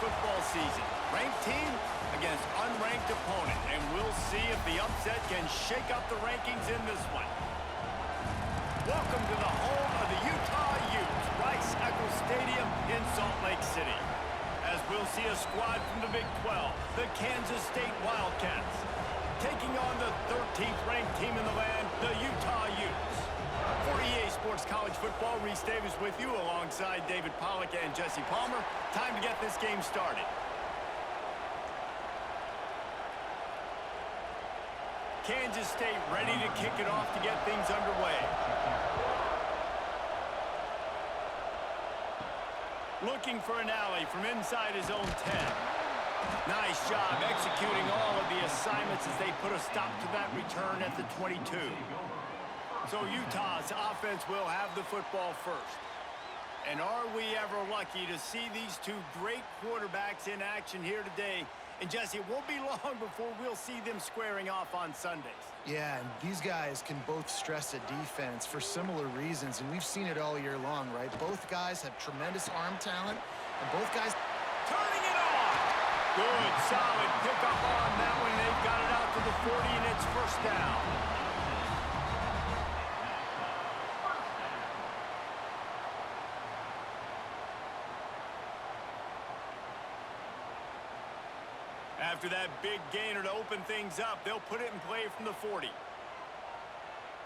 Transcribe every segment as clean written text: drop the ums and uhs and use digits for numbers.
football season. Ranked team against unranked opponent, and we'll see if the upset can shake up the rankings in this one. Welcome to the home of the Utah Utes, Rice-Eccles Stadium in Salt Lake City. As we'll see a squad from the Big 12, the Kansas State Wildcats, taking on the 13th ranked team in the land, the Utah Utes. For EA Sports College Football, Reese Davis with you alongside David Pollack and Jesse Palmer. Time to get this game started. Kansas State ready to kick it off to get things underway. Looking for an alley from inside his own 10. Nice job executing all of the assignments as they put a stop to that return at the 22. So Utah's offense will have the football first. And are we ever lucky to see these two great quarterbacks in action here today? And Jesse, it won't be long before we'll see them squaring off on Sundays. Yeah, and these guys can both stress a defense for similar reasons, and we've seen it all year long, right? Both guys have tremendous arm talent, and both guys... Turning it on! Good, solid pickup on that one. They've got it out to the 40, and it's first down. After that big gainer to open things up, they'll put it in play from the 40.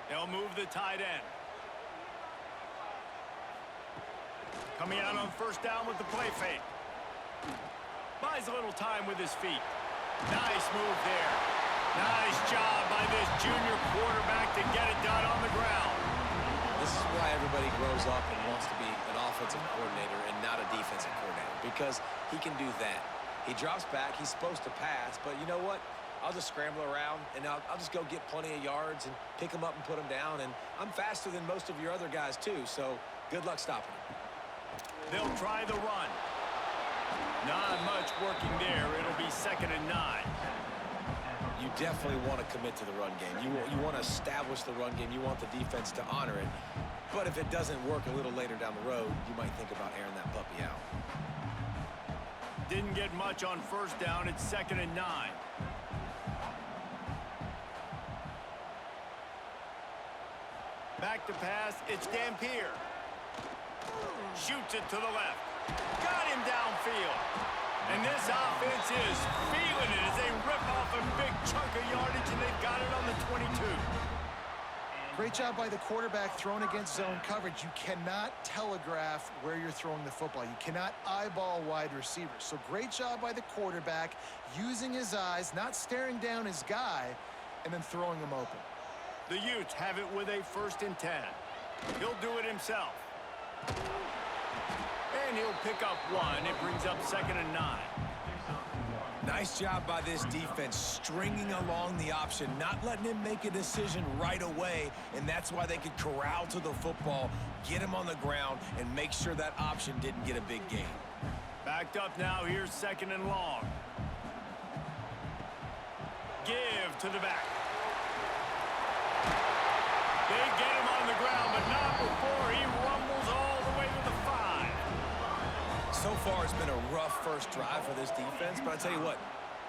They'll move the tight end. Coming out on first down with the play fake. Buys a little time with his feet. Nice move there. Nice job by this junior quarterback to get it done on the ground. This is why everybody grows up and wants to be an offensive coordinator and not a defensive coordinator, because he can do that. He drops back. He's supposed to pass, but you know what? I'll just scramble around, and I'll just go get plenty of yards and pick them up and put them down, and I'm faster than most of your other guys, too, so good luck stopping him. They'll try the run. Not much working there. It'll be 2nd and 9. You definitely want to commit to the run game. You want to establish the run game. You want the defense to honor it, but if it doesn't work a little later down the road, you might think about airing that puppy out. Didn't get much on first down. It's 2nd and 9. Back to pass. It's Dampier. Shoots it to the left. Got him downfield. And this offense is feeling it as they rip off a big chunk of yardage, and they've got it on the 22. Great job by the quarterback throwing against zone coverage. You cannot telegraph where you're throwing the football. You cannot eyeball wide receivers. So great job by the quarterback using his eyes, not staring down his guy, and then throwing him open. The Utes have it with a 1st and 10. He'll do it himself. And he'll pick up one. It brings up 2nd and 9. Nice job by this defense, stringing along the option, not letting him make a decision right away, and that's why they could corral to the football, get him on the ground, and make sure that option didn't get a big gain. Backed up now, here's 2nd and long. Give to the back. They get him on the ground, but not before he rumbles all the way to the 5. So far, it's been a rough first drive for this defense, but I tell you what,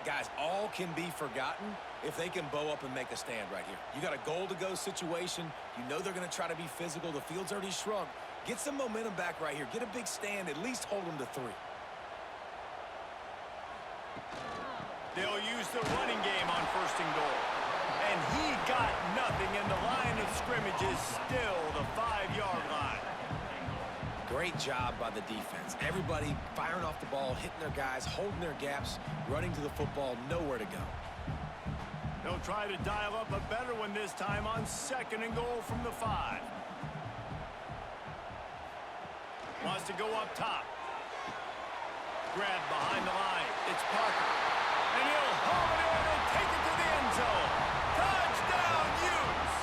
guys, all can be forgotten if they can bow up and make a stand right here. You got a goal-to-go situation. You know they're going to try to be physical. The field's already shrunk. Get some momentum back right here. Get a big stand. At least hold them to 3. They'll use the running game on 1st and goal. And he got nothing, and the line of scrimmage is still the 5-yard line. Great job by the defense. Everybody firing off the ball, hitting their guys, holding their gaps, running to the football, nowhere to go. They'll try to dial up a better one this time on 2nd and goal from the 5. Wants to go up top. Grabbed behind the line. It's Parker. And he'll haul it in and take it to the end zone. Touchdown, Utes!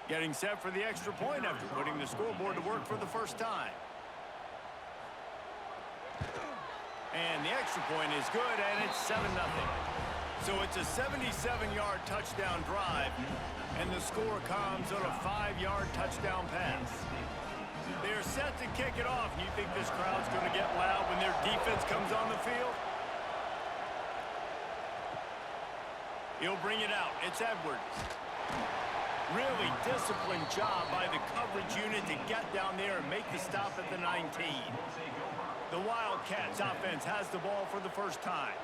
Getting set for the extra point after putting the scoreboard to work for the first time. And the extra point is good, and it's 7-0. So it's a 77-yard touchdown drive, and the score comes on a 5-yard touchdown pass. They're set to kick it off. You think this crowd's going to get loud when their defense comes on the field? He'll bring it out. It's Edwards. Really disciplined job by the coverage unit to get down there and make the stop at the 19. The Wildcats offense has the ball for the first time.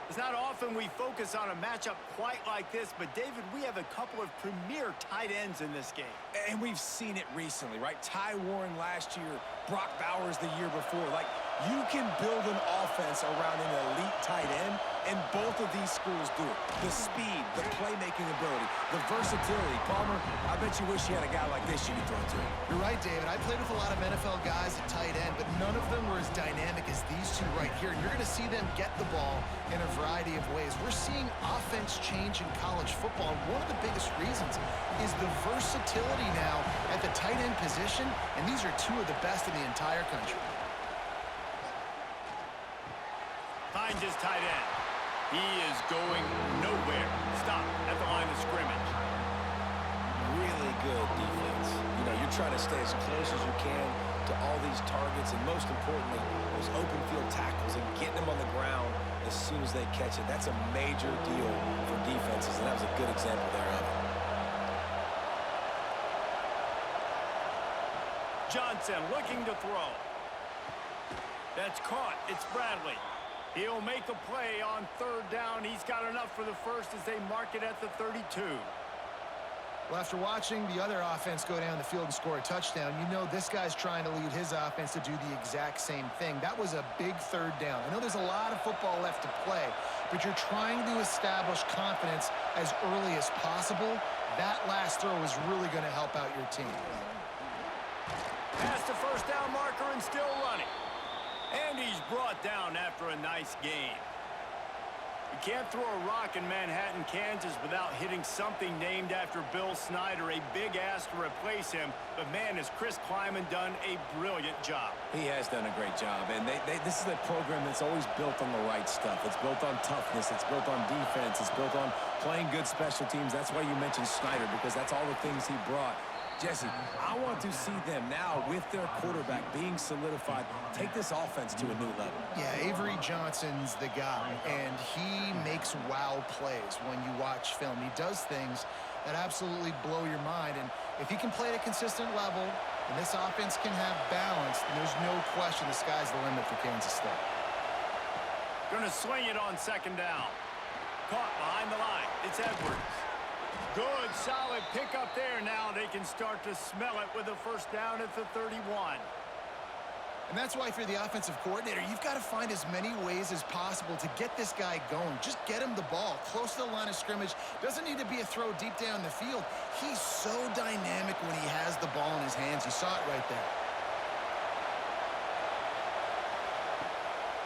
It's not often we focus on a matchup quite like this, but David, we have a couple of premier tight ends in this game. And we've seen it recently, right? Ty Warren last year, Brock Bowers the year before. Like, you can build an offense around an elite tight end, and both of these schools do it. The speed, the playmaking ability, the versatility. Palmer, I bet you wish you had a guy like this you could throw to. You're right, David. I played with a lot of NFL guys at tight end, but none of them were as dynamic as these two right here. And you're going to see them get the ball in a variety of ways. We're seeing offense change in college football. And one of the biggest reasons is the versatility now at the tight end position, and these are two of the best in the entire country. Finds his tight end. He is going nowhere. Stop at the line of scrimmage. Really good defense. You know, you're trying to stay as close as you can to all these targets, and most importantly, those open field tackles and getting them on the ground as soon as they catch it. That's a major deal for defenses, and that was a good example there of it. Johnson looking to throw. That's caught. It's Bradley. He'll make a play on third down. He's got enough for the first as they mark it at the 32. Well, after watching the other offense go down the field and score a touchdown, you know this guy's trying to lead his offense to do the exact same thing. That was a big third down. I know there's a lot of football left to play, but you're trying to establish confidence as early as possible. That last throw is really going to help out your team. Past the first down marker and still running. And he's brought down after a nice gain. You can't throw a rock in Manhattan, Kansas without hitting something named after Bill Snyder, a big ass to replace him. But man, has Chris Kleiman done a brilliant job. He has done a great job, and this is a program that's always built on the right stuff. It's built on toughness. It's built on defense. It's built on playing good special teams. That's why you mentioned Snyder, because that's all the things he brought. Jesse, I want to see them now with their quarterback being solidified, take this offense to a new level. Yeah, Avery Johnson's the guy, and he makes wow plays when you watch film. He does things that absolutely blow your mind, and if he can play at a consistent level and this offense can have balance, then there's no question the sky's the limit for Kansas State. Going to swing it on second down. Caught behind the line. It's Edwards. Good, solid pickup there. Now they can start to smell it with a first down at the 31. And that's why if you're the offensive coordinator, you've got to find as many ways as possible to get this guy going. Just get him the ball close to the line of scrimmage. Doesn't need to be a throw deep down the field. He's so dynamic when he has the ball in his hands. You saw it right there.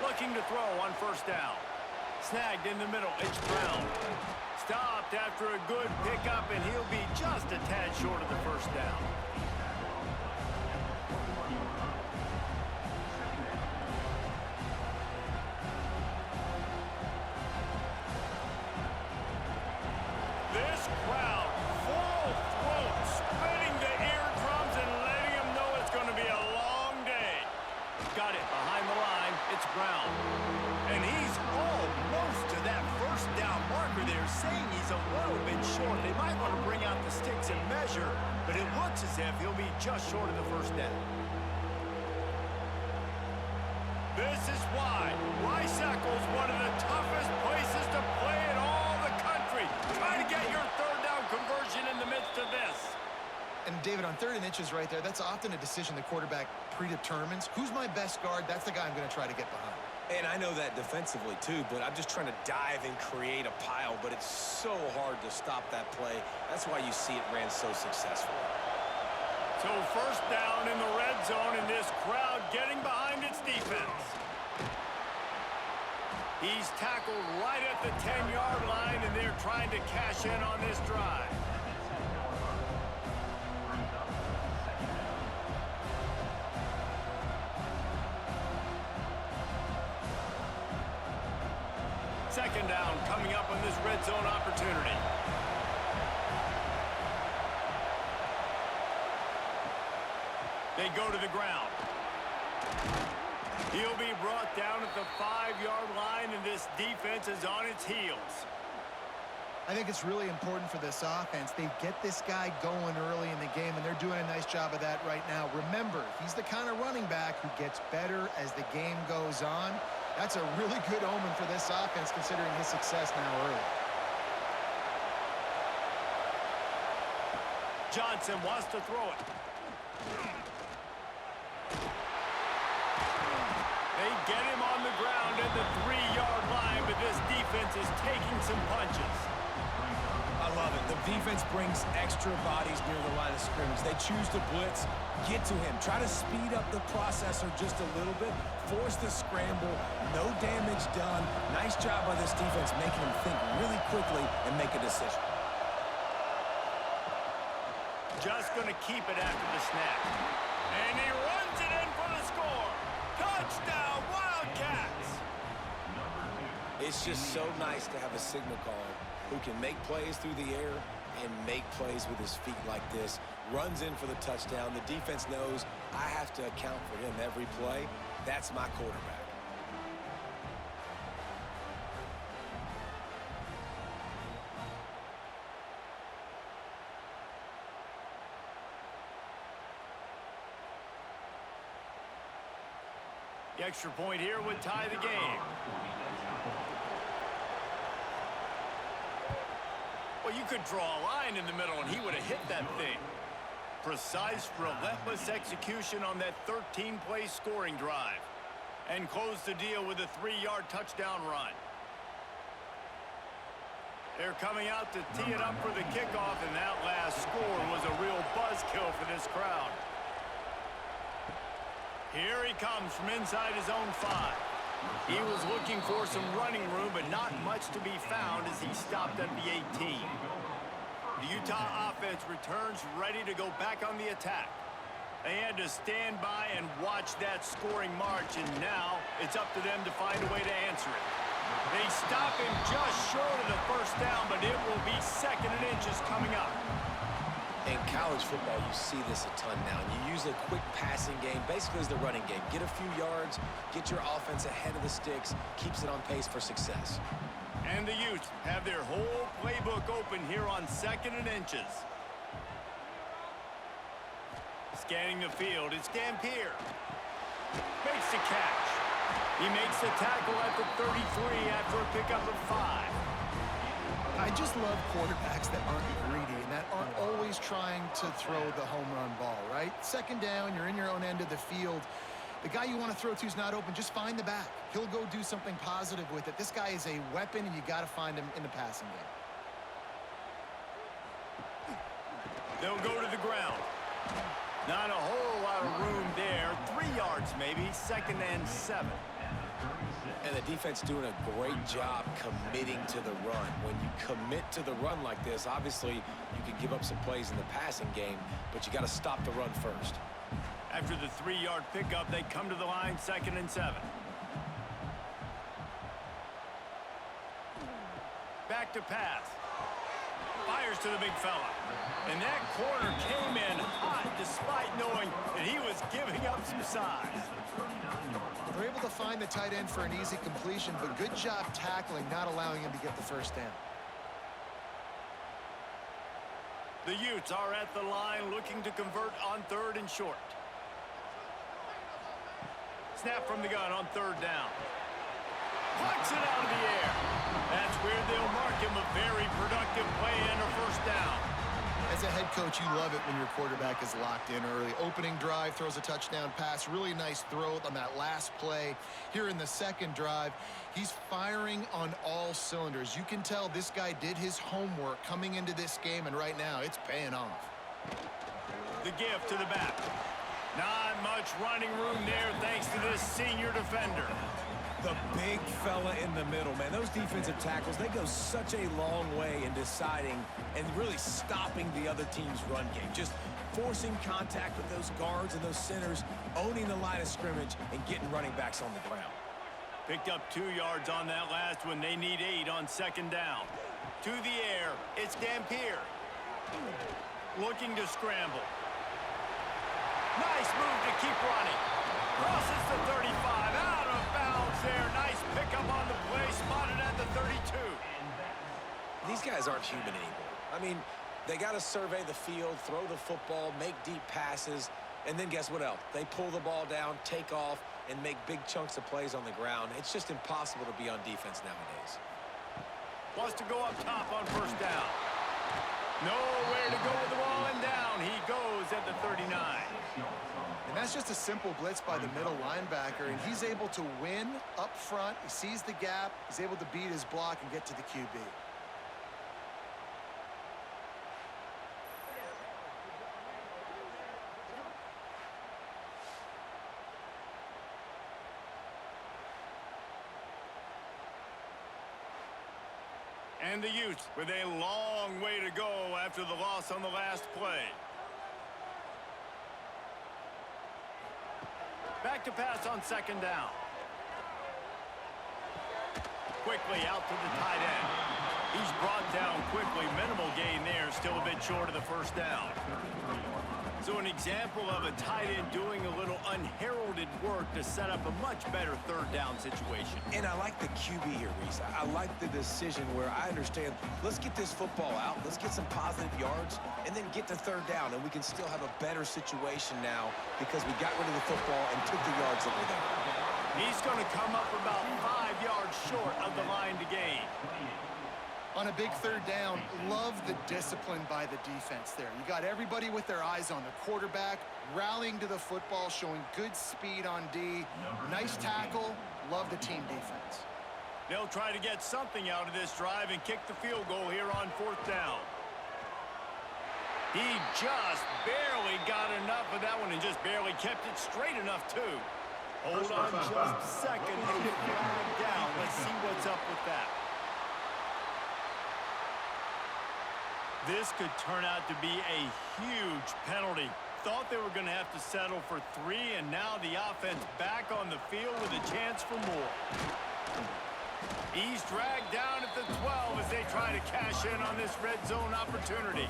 Looking to throw on first down. Snagged in the middle. It's Brown. Stopped after a good pickup, and he'll be just a tad short of the first down. This crowd, full throat, splitting the eardrums and letting them know it's going to be a long day. Got it behind the line. It's Brown. And he's almost to that first down marker there, saying he's a little bit short. They might want to bring out the sticks and measure, but it looks as if he'll be just short of the first down. This is why Rice-Eccles, one of the toughest places to play in all the country. Try to get your third down conversion in the midst of this. And David, on 3rd and inches right there, that's often a decision the quarterback predetermines. Who's my best guard? That's the guy I'm going to try to get behind. And I know that defensively, too, but I'm just trying to dive and create a pile, but it's so hard to stop that play. That's why you see it ran so successfully. So first down in the red zone, and this crowd getting behind its defense. He's tackled right at the 10-yard line, and they're trying to cash in on this drive. second down coming up on this red zone opportunity. They go to the ground. He'll be brought down at the 5-yard line, and this defense is on its heels. I think it's really important for this offense. They get this guy going early in the game, and they're doing a nice job of that right now. Remember, he's the kind of running back who gets better as the game goes on. That's a really good omen for this offense, considering his success now early. Johnson wants to throw it. They get him on the ground at the 3-yard line, but this defense is taking some punches. I love it. The defense brings extra bodies near the line of scrimmage. They choose to blitz, get to him, try to speed up the processor just a little bit, force the scramble, no damage done. Nice job by this defense making him think really quickly and make a decision. Just going to keep it after the snap. And he runs it in for the score. Touchdown, Wildcats! It's just so nice to have a signal caller who can make plays through the air and make plays with his feet like this. Runs in for the touchdown. The defense knows I have to account for him every play. That's my quarterback. The extra point here would tie the game. Well, you could draw a line in the middle, and he would have hit that thing. Precise, relentless execution on that 13-play scoring drive. And close the deal with a 3-yard touchdown run. They're coming out to tee it up for the kickoff, and that last score was a real buzzkill for this crowd. Here he comes from inside his own 5. He was looking for some running room, but not much to be found as he stopped at the 18. The Utah offense returns ready to go back on the attack. They had to stand by and watch that scoring march, and now it's up to them to find a way to answer it. They stop him just short of the first down, but it will be 2nd and inches coming up. In college football, you see this a ton now. You use a quick passing game, basically as the running game. Get a few yards, get your offense ahead of the sticks, keeps it on pace for success. And the Utes have their whole playbook open here on 2nd and inches. Scanning the field, it's Dampier. Makes the catch. He makes the tackle at the 33 after a pickup of 5. I just love quarterbacks that aren't greedy and that aren't always trying to throw the home run ball, right? 2nd down, you're in your own end of the field. The guy you want to throw to is not open. Just find the back. He'll go do something positive with it. This guy is a weapon, and you got to find him in the passing game. They'll go to the ground. Not a whole lot of room there. 3 yards maybe, 2nd and 7. And the defense doing a great job committing to the run. When you commit to the run like this, obviously you can give up some plays in the passing game, but you got to stop the run first. After the 3-yard pickup, they come to the line, 2nd and 7. Back to pass. Fires to the big fella. And that corner came in hot despite knowing that he was giving up some size. They're able to find the tight end for an easy completion, but good job tackling, not allowing him to get the first down. The Utes are at the line looking to convert on 3rd and short. Snap from the gun on 3rd down. Plucks it out of the air. That's where they'll mark him a very productive play and a 1st down. As a head coach, you love it when your quarterback is locked in early. Opening drive, throws a touchdown pass. Really nice throw on that last play. Here in the 2nd drive, he's firing on all cylinders. You can tell this guy did his homework coming into this game, and right now it's paying off. The give to the back. Not much running room there thanks to this senior defender. The big fella in the middle, man. Those defensive tackles, they go such a long way in deciding and really stopping the other team's run game. Just forcing contact with those guards and those centers, owning the line of scrimmage, and getting running backs on the ground. Picked up 2 yards on that last one. They need 8 on second down. To the air, it's Dampier. Looking to scramble. Nice move to keep running. Crosses the 35, out of bounds there. Nice pickup on the play, spotted at the 32. These guys aren't human anymore. I mean, they got to survey the field, throw the football, make deep passes, and then guess what else? They pull the ball down, take off, and make big chunks of plays on the ground. It's just impossible to be on defense nowadays. Wants to go up top on first down. Nowhere to go with the ball, and down he goes at the 39. And that's just a simple blitz by the middle linebacker, and he's able to win up front. He sees the gap. He's able to beat his block and get to the QB. And the Utes with a long way to go after the loss on the last play. Back to pass on second down. Quickly out to the tight end. He's brought down quickly. Minimal gain there. Still a bit short of the first down. So an example of a tight end doing a little unheralded work to set up a much better third down situation. And I like the QB here, Reese. I like the decision where I understand, let's get this football out, let's get some positive yards, and then get to third down, and we can still have a better situation now because we got rid of the football and took the yards that were there. He's going to come up about 5 yards short of the line to gain. On a big third down, love the discipline by the defense there. You got everybody with their eyes on the quarterback, rallying to the football, showing good speed on D. Nice tackle. Love the team defense. They'll try to get something out of this drive and kick the field goal here on fourth down. He just barely got enough of that one and just barely kept it straight enough, too. Hold on just a second. He'll get flagged down. Let's see what's up with that. This could turn out to be a huge penalty. Thought they were going to have to settle for 3, and now the offense back on the field with a chance for more. He's dragged down at the 12 as they try to cash in on this red zone opportunity.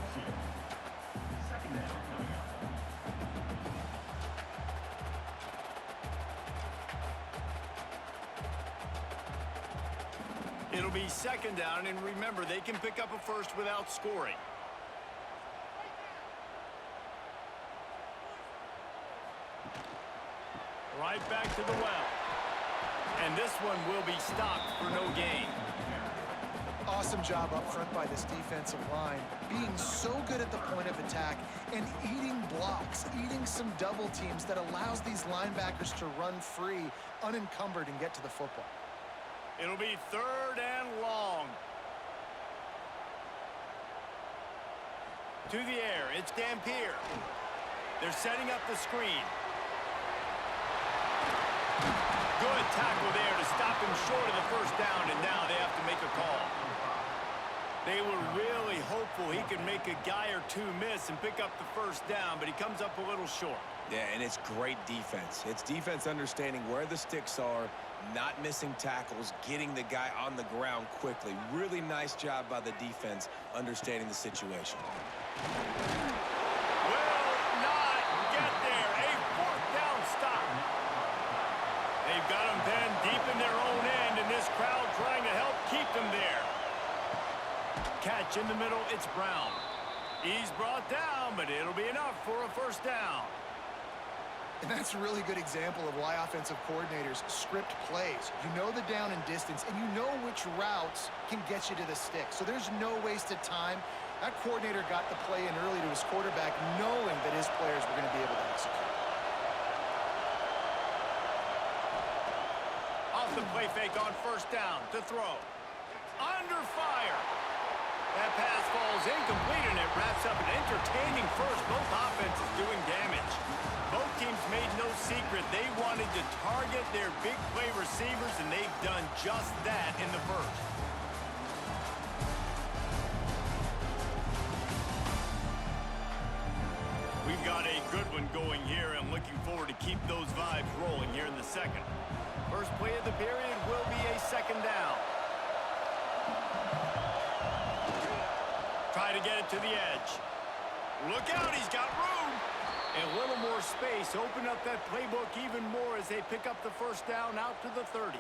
It'll be second down, and remember, they can pick up a first without scoring. Right back to the well. And this one will be stopped for no gain. Awesome job up front by this defensive line, being so good at the point of attack and eating blocks, eating some double teams that allows these linebackers to run free, unencumbered, and get to the football. It'll be third and long. To the air, it's Dampier. They're setting up the screen. Good tackle there to stop him short of the first down, and now they have to make a call. They were really hopeful he could make a guy or two miss and pick up the first down, but he comes up a little short. Yeah, and it's great defense. It's defense understanding where the sticks are, not missing tackles, getting the guy on the ground quickly. Really nice job by the defense understanding the situation. Will not get there. A fourth down stop. They've got them then deep in their own end, and this crowd trying to help keep them there. Catch in the middle, it's Brown. He's brought down, but it'll be enough for a first down. And that's a really good example of why offensive coordinators script plays. You know the down and distance, and you know which routes can get you to the stick. So there's no wasted time. That coordinator got the play in early to his quarterback, knowing that his players were going to be able to execute. Off the play fake on first down to throw. Under fire. That pass falls incomplete, and it wraps up an entertaining first. Both offenses doing damage. Both teams made no secret they wanted to target their big play receivers, and they've done just that in the first. We've got a good one going here and looking forward to keep those vibes rolling here in the second. First play of the period will be a second down. Try to get it to the edge. Look out, he's got room. A little more space. Open up that playbook even more as they pick up the first down out to the 30.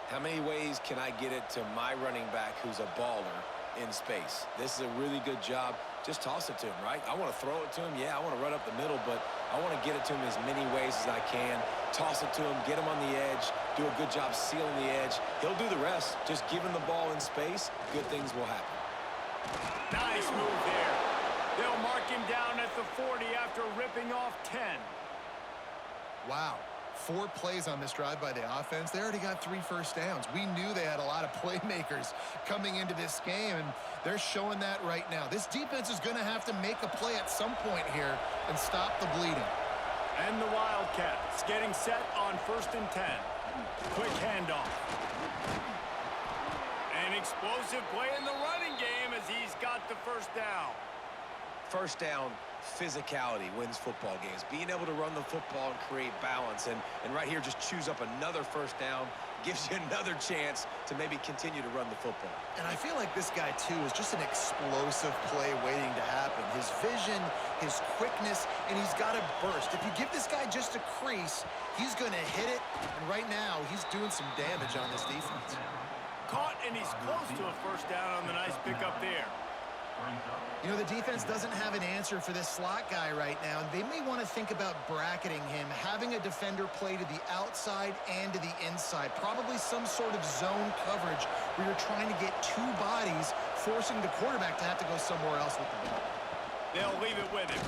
How many ways can I get it to my running back who's a baller in space? This is a really good job. Just toss it to him, right? I want to throw it to him. Yeah, I want to run up the middle, but I want to get it to him as many ways as I can. Toss it to him, get him on the edge, do a good job sealing the edge. He'll do the rest. Just give him the ball in space, good things will happen. Nice move there. They'll mark him down at the 40 after ripping off 10. Wow. 4 plays on this drive by the offense. They already got 3 first downs. We knew they had a lot of playmakers coming into this game, and they're showing that right now. This defense is going to have to make a play at some point here and stop the bleeding. And the Wildcats getting set on 1st and 10. Quick handoff. An explosive play in the running game as he's got the first down. First down, physicality wins football games. Being able to run the football and create balance. And right here, just choose up another first down. Gives you another chance to maybe continue to run the football. And I feel like this guy, too, is just an explosive play waiting to happen. His vision, his quickness, and he's got a burst. If you give this guy just a crease, he's going to hit it. And right now, he's doing some damage on this defense. Caught, and he's close to a first down on the nice pickup there. You know, the defense doesn't have an answer for this slot guy right now. They may want to think about bracketing him, having a defender play to the outside and to the inside. Probably some sort of zone coverage where you're trying to get 2 bodies, forcing the quarterback to have to go somewhere else with the ball. They'll leave it with him.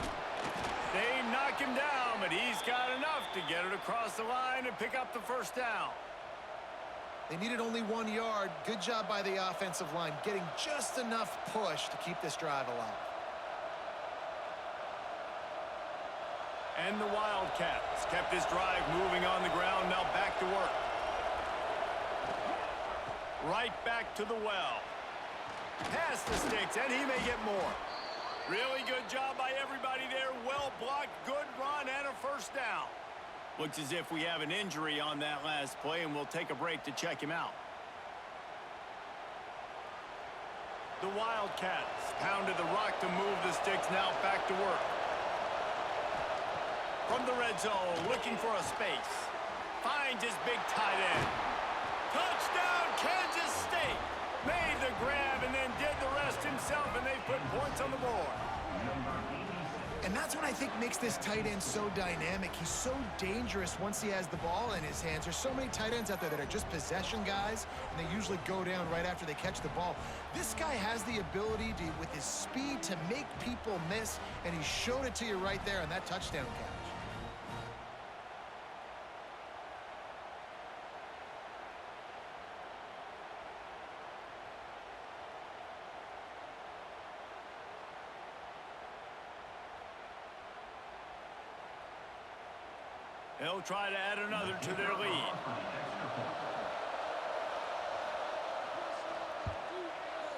They knock him down, but he's got enough to get it across the line and pick up the first down. They needed only 1 yard. Good job by the offensive line, getting just enough push to keep this drive alive. And the Wildcats kept this drive moving on the ground. Now back to work. Right back to the well. Pass the sticks, and he may get more. Really good job by everybody there. Well blocked, good run, and a first down. Looks as if we have an injury on that last play, and we'll take a break to check him out. The Wildcats pounded the rock to move the sticks. Now back to work. From the red zone, looking for a space. Finds his big tight end. Touchdown, Kansas State. Made the grab and then did the rest himself, and they put points on the board. And that's what I think makes this tight end so dynamic. He's so dangerous once he has the ball in his hands. There's so many tight ends out there that are just possession guys, and they usually go down right after they catch the ball. This guy has the ability to, with his speed, to make people miss, and he showed it to you right there on that touchdown catch. They'll try to add another to their lead.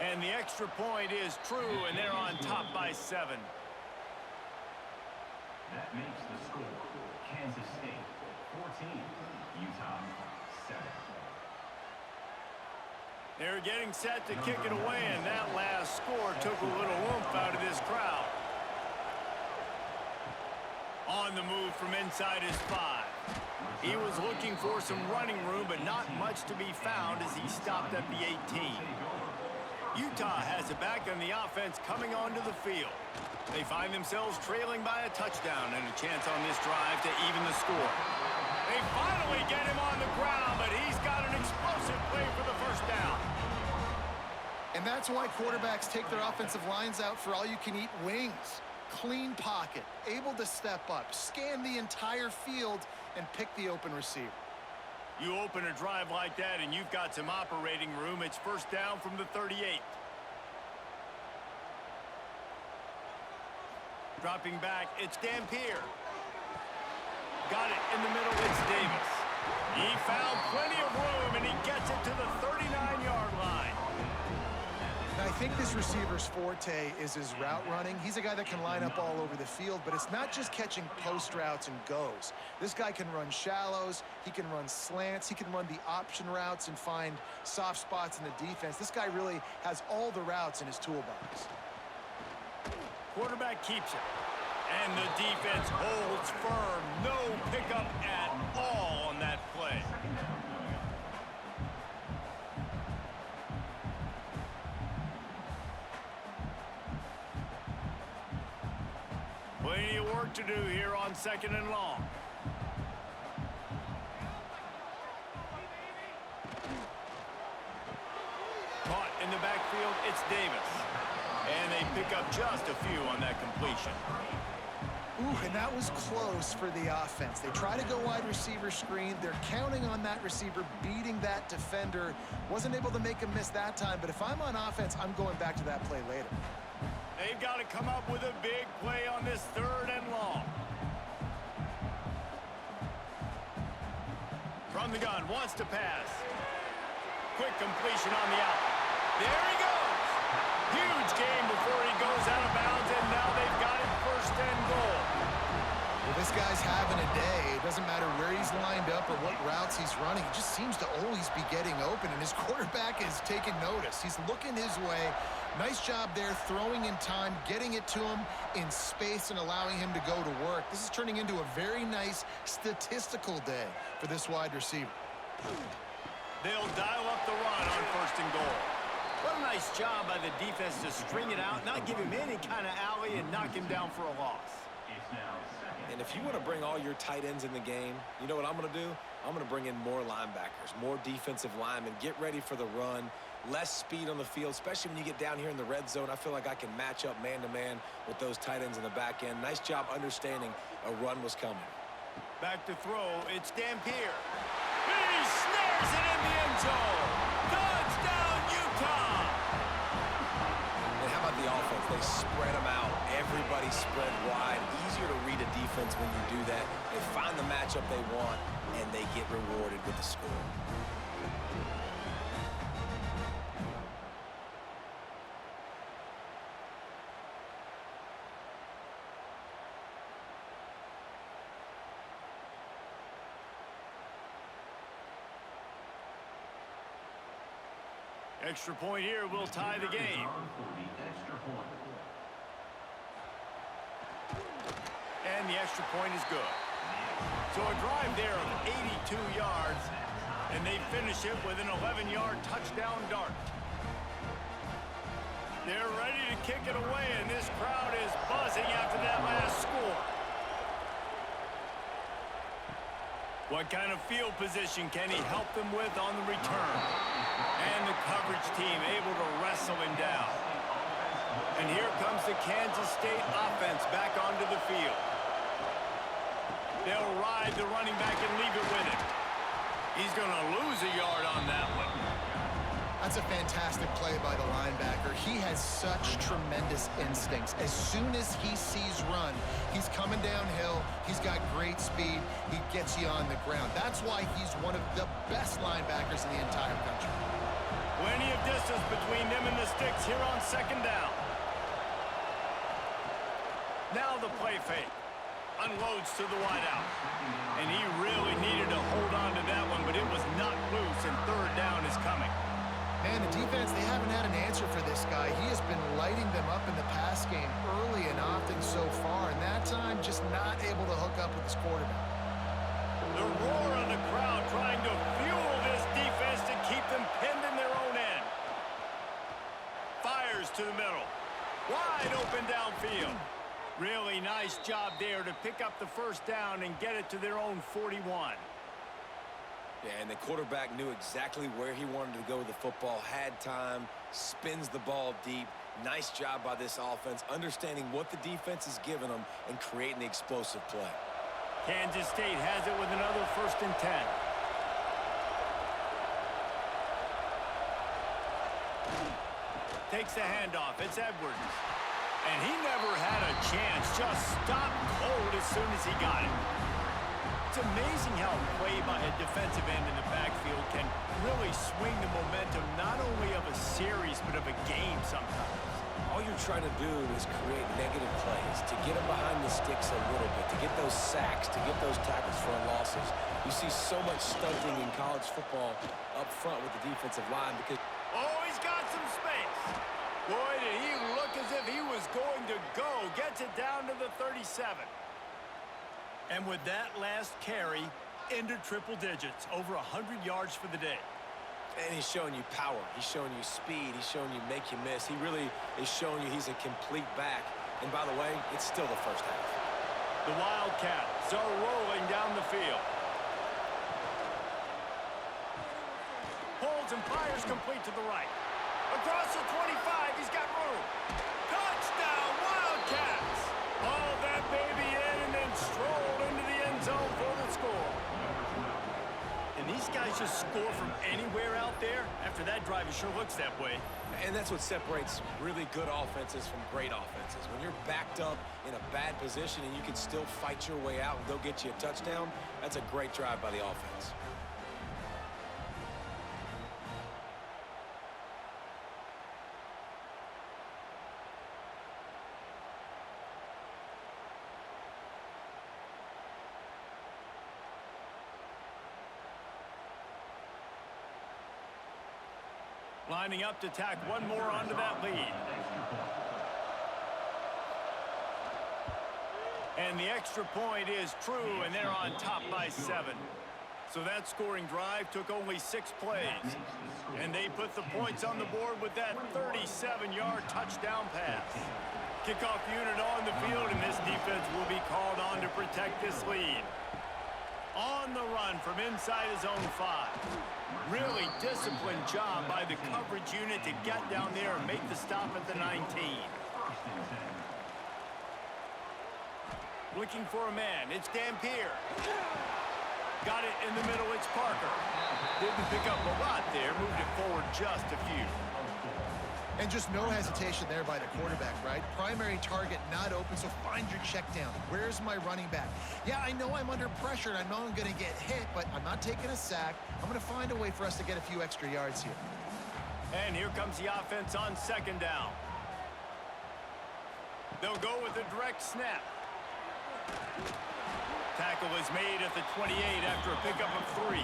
And the extra point is true, and they're on top by 7. That makes the score Kansas State 14, Utah 7. They're getting set to kick it away, and that last score took a little oomph out of this crowd. On the move from inside his 5. He was looking for some running room, but not much to be found as he stopped at the 18. Utah has it back on the offense coming onto the field. They find themselves trailing by a touchdown and a chance on this drive to even the score. They finally get him on the ground, but he's got an explosive play for the first down. And that's why quarterbacks take their offensive lines out for all-you-can-eat wings. Clean pocket, able to step up, scan the entire field, and pick the open receiver. You open a drive like that, and you've got some operating room. It's first down from the 38. Dropping back, it's Dampier. Got it in the middle, it's Davis. He found plenty of room, and he gets it to the 39-yard line. And I think this receiver's forte is his route running. He's a guy that can line up all over the field, but it's not just catching post routes and goes. This guy can run shallows, he can run slants, he can run the option routes and find soft spots in the defense. This guy really has all the routes in his toolbox. Quarterback keeps it. And the defense holds firm. No pickup at all on that play. Plenty of work to do here on 2nd and long. Caught in the backfield, it's Davis. And they pick up just a few on that completion. Ooh, and that was close for the offense. They try to go wide receiver screen. They're counting on that receiver beating that defender. Wasn't able to make him miss that time, but if I'm on offense, I'm going back to that play later. They've got to come up with a big play on this 3rd and long. From the gun, wants to pass. Quick completion on the out. There he goes. Huge game before he goes out of bounds, and now they've got it 1st and goal. Well, this guy's having a day. It doesn't matter where he's lined up or what routes he's running. He just seems to always be getting open, and his quarterback is taking notice. He's looking his way. Nice job there, throwing in time, getting it to him in space and allowing him to go to work. This is turning into a very nice statistical day for this wide receiver. They'll dial up the run on 1st and goal. What a nice job by the defense to string it out, not give him any kind of alley, and knock him down for a loss. And if you want to bring all your tight ends in the game, you know what I'm going to do? I'm going to bring in more linebackers, more defensive linemen, get ready for the run, less speed on the field, especially when you get down here in the red zone. I feel like I can match up man-to-man with those tight ends in the back end. Nice job understanding a run was coming. Back to throw, it's Dampier. He snares it in the end zone. Touchdown, Utah! And how about the offense? They spread them out. Everybody spread wide. Easier to read a defense when you do that. They find the matchup they want, and they get rewarded with the score. Extra point here will tie the game. And the extra point is good. So a drive there of 82 yards, and they finish it with an 11-yard touchdown dart. They're ready to kick it away, and this crowd is buzzing after that last score. What kind of field position can he help them with on the return? And the coverage team able to wrestle him down. And here comes the Kansas State offense back onto the field. They'll ride the running back and leave it with him. He's going to lose a yard on that one. That's a fantastic play by the linebacker. He has such tremendous instincts. As soon as he sees run, he's coming downhill. He's got great speed. He gets you on the ground. That's why he's one of the best linebackers in the entire country. Plenty of distance between them and the sticks here on 2nd down. Now the play fake. Unloads to the wideout. And he really needed to hold on to that one, but it was not loose, and 3rd down is coming. Man, the defense, they haven't had an answer for this guy. He has been lighting them up in the pass game early and often so far, and that time just not able to hook up with his quarterback. The roar of the crowd trying to fuel this defense to keep them pinned in their own end. Fires to the middle. Wide open downfield. Really nice job there to pick up the 1st down and get it to their own 41. Yeah, and the quarterback knew exactly where he wanted to go with the football, had time, spins the ball deep. Nice job by this offense, understanding what the defense is giving them and creating the explosive play. Kansas State has it with another 1st and 10. Takes the handoff. It's Edwards. And he never had a chance. Just stopped cold as soon as he got it. It's amazing how a play by a defensive end in the backfield can really swing the momentum not only of a series but of a game sometimes. All you're trying to do is create negative plays, to get them behind the sticks a little bit, to get those sacks, to get those tackles for losses. You see so much stunting in college football up front with the defensive line because... Oh, he's got some space. Boy, did he look as if he was going to go. Gets it down to the 37. And with that last carry, into triple digits, over 100 yards for the day. And he's showing you power. He's showing you speed. He's showing you make you miss. He really is showing you he's a complete back. And by the way, it's still the first half. The Wildcats are rolling down the field. Holds and fires complete to the right. Across the 25, he's got room. Touchdown, Wildcats! All that baby in and then strolled into the end zone for the score. And these guys just score from anywhere out there. After that drive, it sure looks that way. And that's what separates really good offenses from great offenses. When you're backed up in a bad position and you can still fight your way out and go get you a touchdown, that's a great drive by the offense. Lining up to tack one more onto that lead. And the extra point is true, and they're on top by 7. So that scoring drive took only 6 plays. And they put the points on the board with that 37-yard touchdown pass. Kickoff unit on the field, and this defense will be called on to protect this lead. On the run from inside his own 5. Really disciplined job by the coverage unit to get down there and make the stop at the 19. Looking for a man. It's Dampier. Got it in the middle. It's Parker. Didn't pick up a lot there. Moved it forward just a few. And just no hesitation there by the quarterback, right? Primary target not open, so find your check down. Where's my running back? Yeah, I know I'm under pressure, and I know I'm going to get hit, but I'm not taking a sack. I'm going to find a way for us to get a few extra yards here. And here comes the offense on second down. They'll go with a direct snap. Tackle is made at the 28 after a pickup of 3.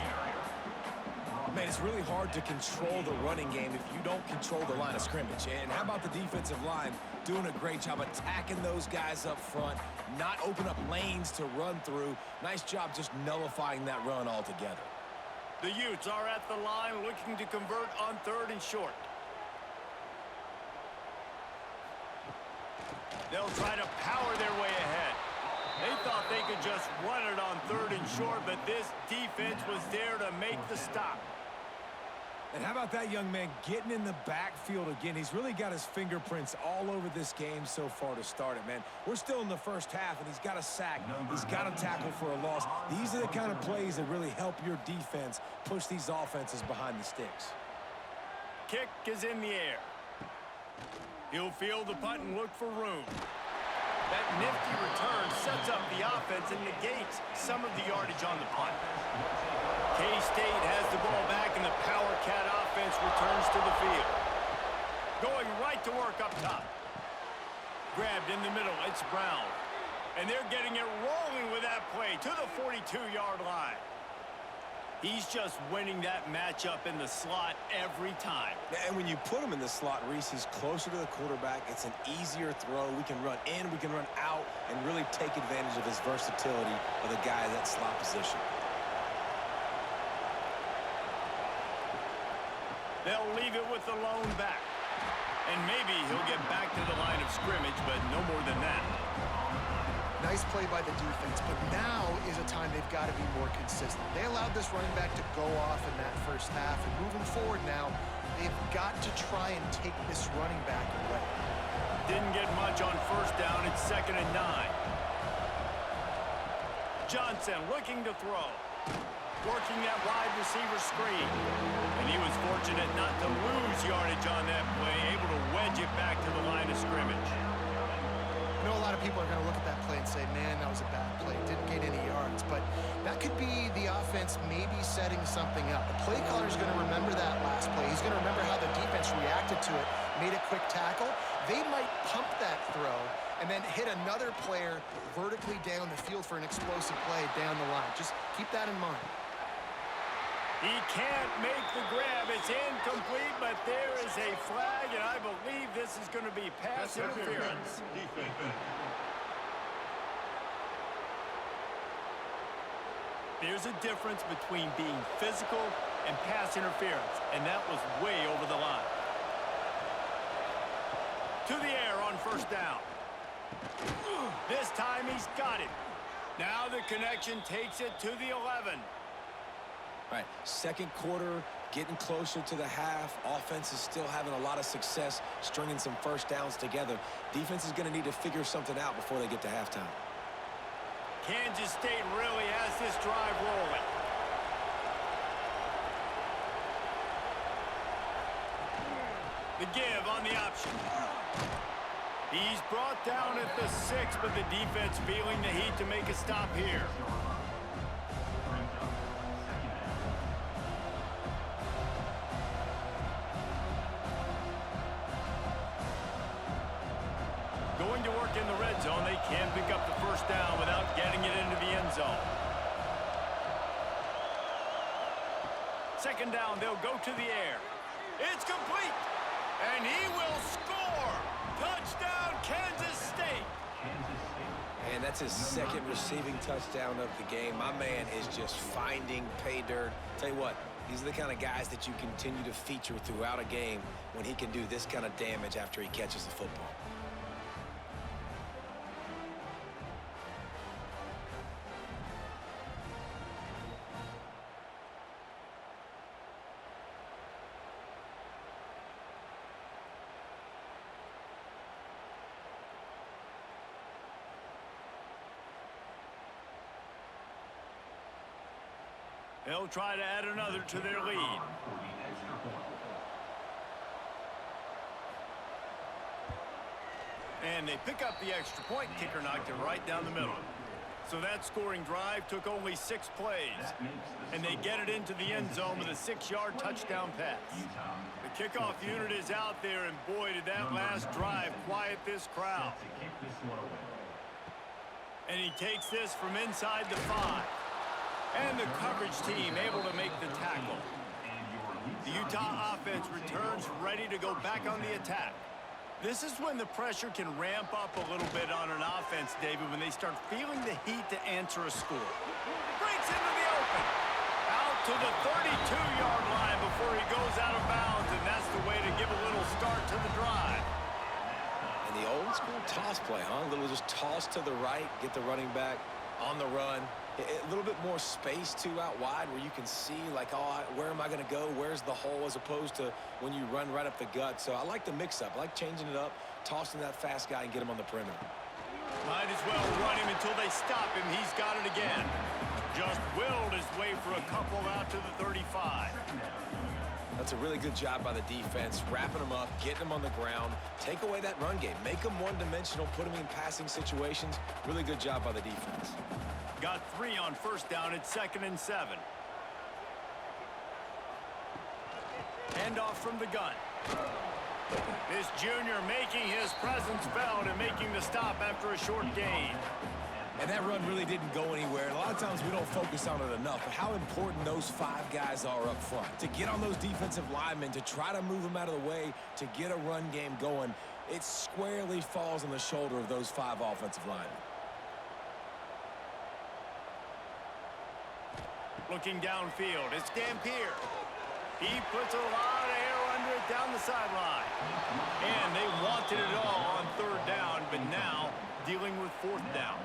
Man, it's really hard to control the running game if you don't control the line of scrimmage. And how about the defensive line doing a great job attacking those guys up front, not open up lanes to run through. Nice job just nullifying that run altogether. The Utes are at the line looking to convert on 3rd and short. They'll try to power their way ahead. They thought they could just run it on 3rd and short, but this defense was there to make the stop. And how about that young man getting in the backfield again? He's really got his fingerprints all over this game so far to start it, man. We're still in the first half, and he's got a sack. He's got a tackle for a loss. These are the kind of plays that really help your defense push these offenses behind the sticks. Kick is in the air. He'll field the punt and look for room. That nifty return sets up the offense and negates some of the yardage on the punt. K-State has the ball back, and the Power Cat offense returns to the field. Going right to work up top. Grabbed in the middle, it's Brown. And they're getting it rolling with that play to the 42-yard line. He's just winning that matchup in the slot every time. And when you put him in the slot, Reese, he's closer to the quarterback. It's an easier throw. We can run in, we can run out, and really take advantage of his versatility of the guy in that slot position. They'll leave it with the lone back. And maybe he'll get back to the line of scrimmage, but no more than that. Nice play by the defense, but now is a time they've got to be more consistent. They allowed this running back to go off in that first half, and moving forward now, they've got to try and take this running back away. Didn't get much on first down. It's 2nd and 9. Johnson looking to throw. Working that wide receiver screen. And he was fortunate not to lose yardage on that play, able to wedge it back to the line of scrimmage. I know a lot of people are going to look at that play and say, man, that was a bad play. Didn't gain any yards. But that could be the offense maybe setting something up. The play caller is going to remember that last play. He's going to remember how the defense reacted to it, made a quick tackle. They might pump that throw and then hit another player vertically down the field for an explosive play down the line. Just keep that in mind. He can't make the grab. It's incomplete, but there is a flag, and I believe this is going to be pass interference. There's a difference between being physical and pass interference, and that was way over the line. To the air on first down. This time he's got it. Now the connection takes it to the 11. All right, second quarter, getting closer to the half. Offense is still having a lot of success stringing some first downs together. Defense is going to need to figure something out before they get to halftime. Kansas State really has this drive rolling. The give on the option. He's brought down at the 6, but the defense feeling the heat to make a stop here. Going to work in the red zone. They can't pick up the first down without getting it into the end zone. Second down, they'll go to the air. It's complete, and he will score. Touchdown, Kansas State. And that's his second receiving touchdown of the game. My man is just finding pay dirt. Tell you what, these are the kind of guys that you continue to feature throughout a game when he can do this kind of damage after he catches the football. They'll try to add another to their lead. And they pick up the extra point. Kicker knocked it right down the middle. So that scoring drive took only 6 plays. And they get it into the end zone with a 6-yard touchdown pass. The kickoff unit is out there, and boy, did that last drive quiet this crowd. And he takes this from inside the 5. And the coverage team able to make the tackle. The Utah offense returns ready to go back on the attack. This is when the pressure can ramp up a little bit on an offense, David, when they start feeling the heat to answer a score. Breaks into the open. Out to the 32-yard line before he goes out of bounds, and that's the way to give a little start to the drive. And the old school toss play, huh? A little just toss to the right, get the running back on the run. A little bit more space, too, out wide where you can see, like, oh, where am I going to go? Where's the hole? As opposed to when you run right up the gut. So I like the mix-up. I like changing it up, tossing that fast guy and get him on the perimeter. Might as well run him until they stop him. He's got it again. Just willed his way for a couple out to the 35. That's a really good job by the defense, wrapping them up, getting them on the ground, take away that run game, make them one-dimensional, put them in passing situations. Really good job by the defense. Got 3 on first down at 2nd and 7. Handoff from the gun. This junior making his presence felt and making the stop after a short gain. And that run really didn't go anywhere. And a lot of times we don't focus on it enough. But how important those 5 guys are up front. To get on those defensive linemen, to try to move them out of the way, to get a run game going, it squarely falls on the shoulder of those 5 offensive linemen. Looking downfield, it's Dampier. He puts a lot of air under it down the sideline. And they wanted it all on 3rd down, but now dealing with 4th down.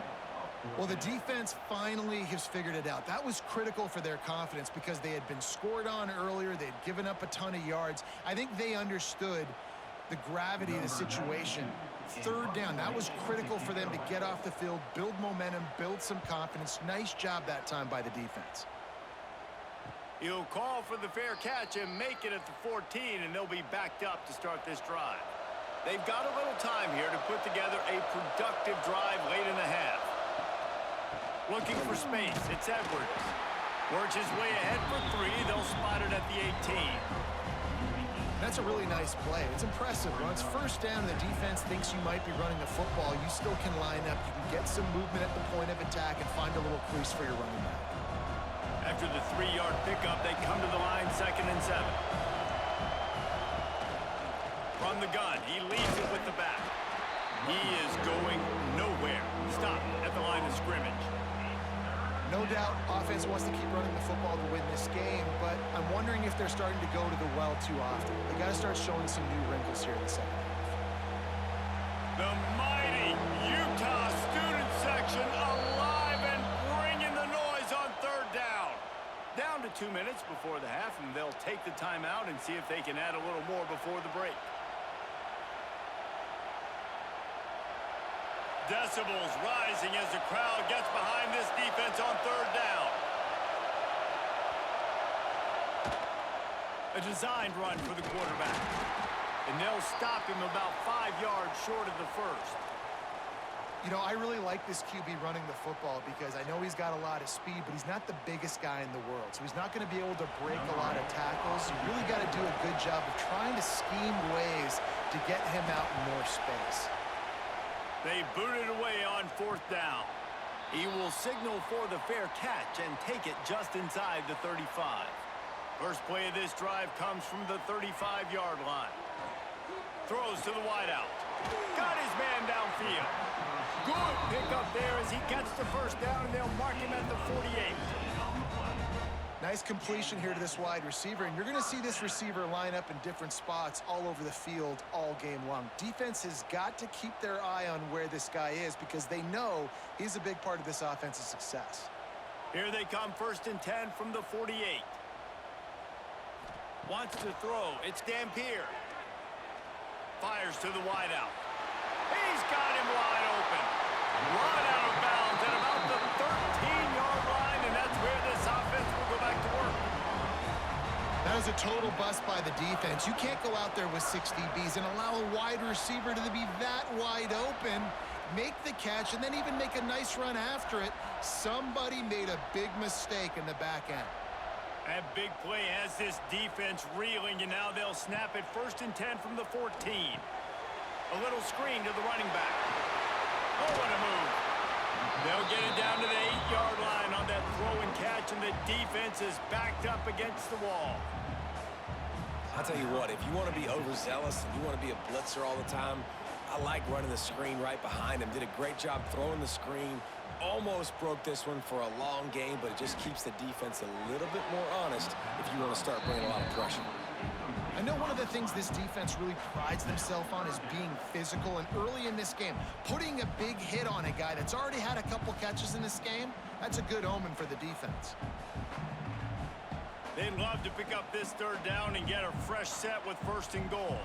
Well, the defense finally has figured it out. That was critical for their confidence because they had been scored on earlier. They'd given up a ton of yards. I think they understood the gravity of the situation. 3rd down, that was critical for them to get off the field, build momentum, build some confidence. Nice job that time by the defense. He'll call for the fair catch and make it at the 14, and they'll be backed up to start this drive. They've got a little time here to put together a productive drive late in the half. Looking for space. It's Edwards. Works his way ahead for 3. They'll spot it at the 18. That's a really nice play. It's impressive. When it's first down and the defense thinks you might be running the football, you still can line up. You can get some movement at the point of attack and find a little crease for your running back. After the 3-yard pickup, they come to the line 2nd and 7. From the gun, he leads it with the back. He is going nowhere. Stop at the line of scrimmage. No doubt, offense wants to keep running the football to win this game, but I'm wondering if they're starting to go to the well too often. They got to start showing some new wrinkles here in the second half. The mighty Utah student section alive and bringing the noise on 3rd down. Down to 2 minutes before the half, and they'll take the timeout and see if they can add a little more before the break. Decibels rising as the crowd gets behind this defense on 3rd down. A designed run for the quarterback. And they'll stop him about 5 yards short of the first. You know, I really like this QB running the football because I know he's got a lot of speed, but he's not the biggest guy in the world. So he's not going to be able to break a lot of tackles. You really got to do a good job of trying to scheme ways to get him out in more space. They boot it away on 4th down. He will signal for the fair catch and take it just inside the 35. First play of this drive comes from the 35-yard line. Throws to the wideout. Got his man downfield. Good pickup there as he gets the first down, and they'll mark him at the 48. Nice completion here to this wide receiver, and you're going to see this receiver line up in different spots all over the field all game long. Defense has got to keep their eye on where this guy is because they know he's a big part of this offense's success. Here they come, 1st and 10 from the 48. Wants to throw. It's Dampier. Fires to the wideout. He's got him wide open. Run out of bounds at about the 13-yard line, and that's where this offense will go back to work. That is a total bust by the defense. You can't go out there with 6 DBs and allow a wide receiver to be that wide open, make the catch, and then even make a nice run after it. Somebody made a big mistake in the back end. That big play has this defense reeling, and now they'll snap it 1st and 10 from the 14. A little screen to the running back. Oh, what a move. They'll get it down to the 8-yard line on that throw and catch, and the defense is backed up against the wall. I'll tell you what, if you want to be overzealous and you want to be a blitzer all the time, I like running the screen right behind him. Did a great job throwing the screen. Almost broke this one for a long game, but it just keeps the defense a little bit more honest if you want to start bringing a lot of pressure. I know one of the things this defense really prides themselves on is being physical, and early in this game, putting a big hit on a guy that's already had a couple catches in this game, that's a good omen for the defense. They'd love to pick up this 3rd down and get a fresh set with 1st and goal.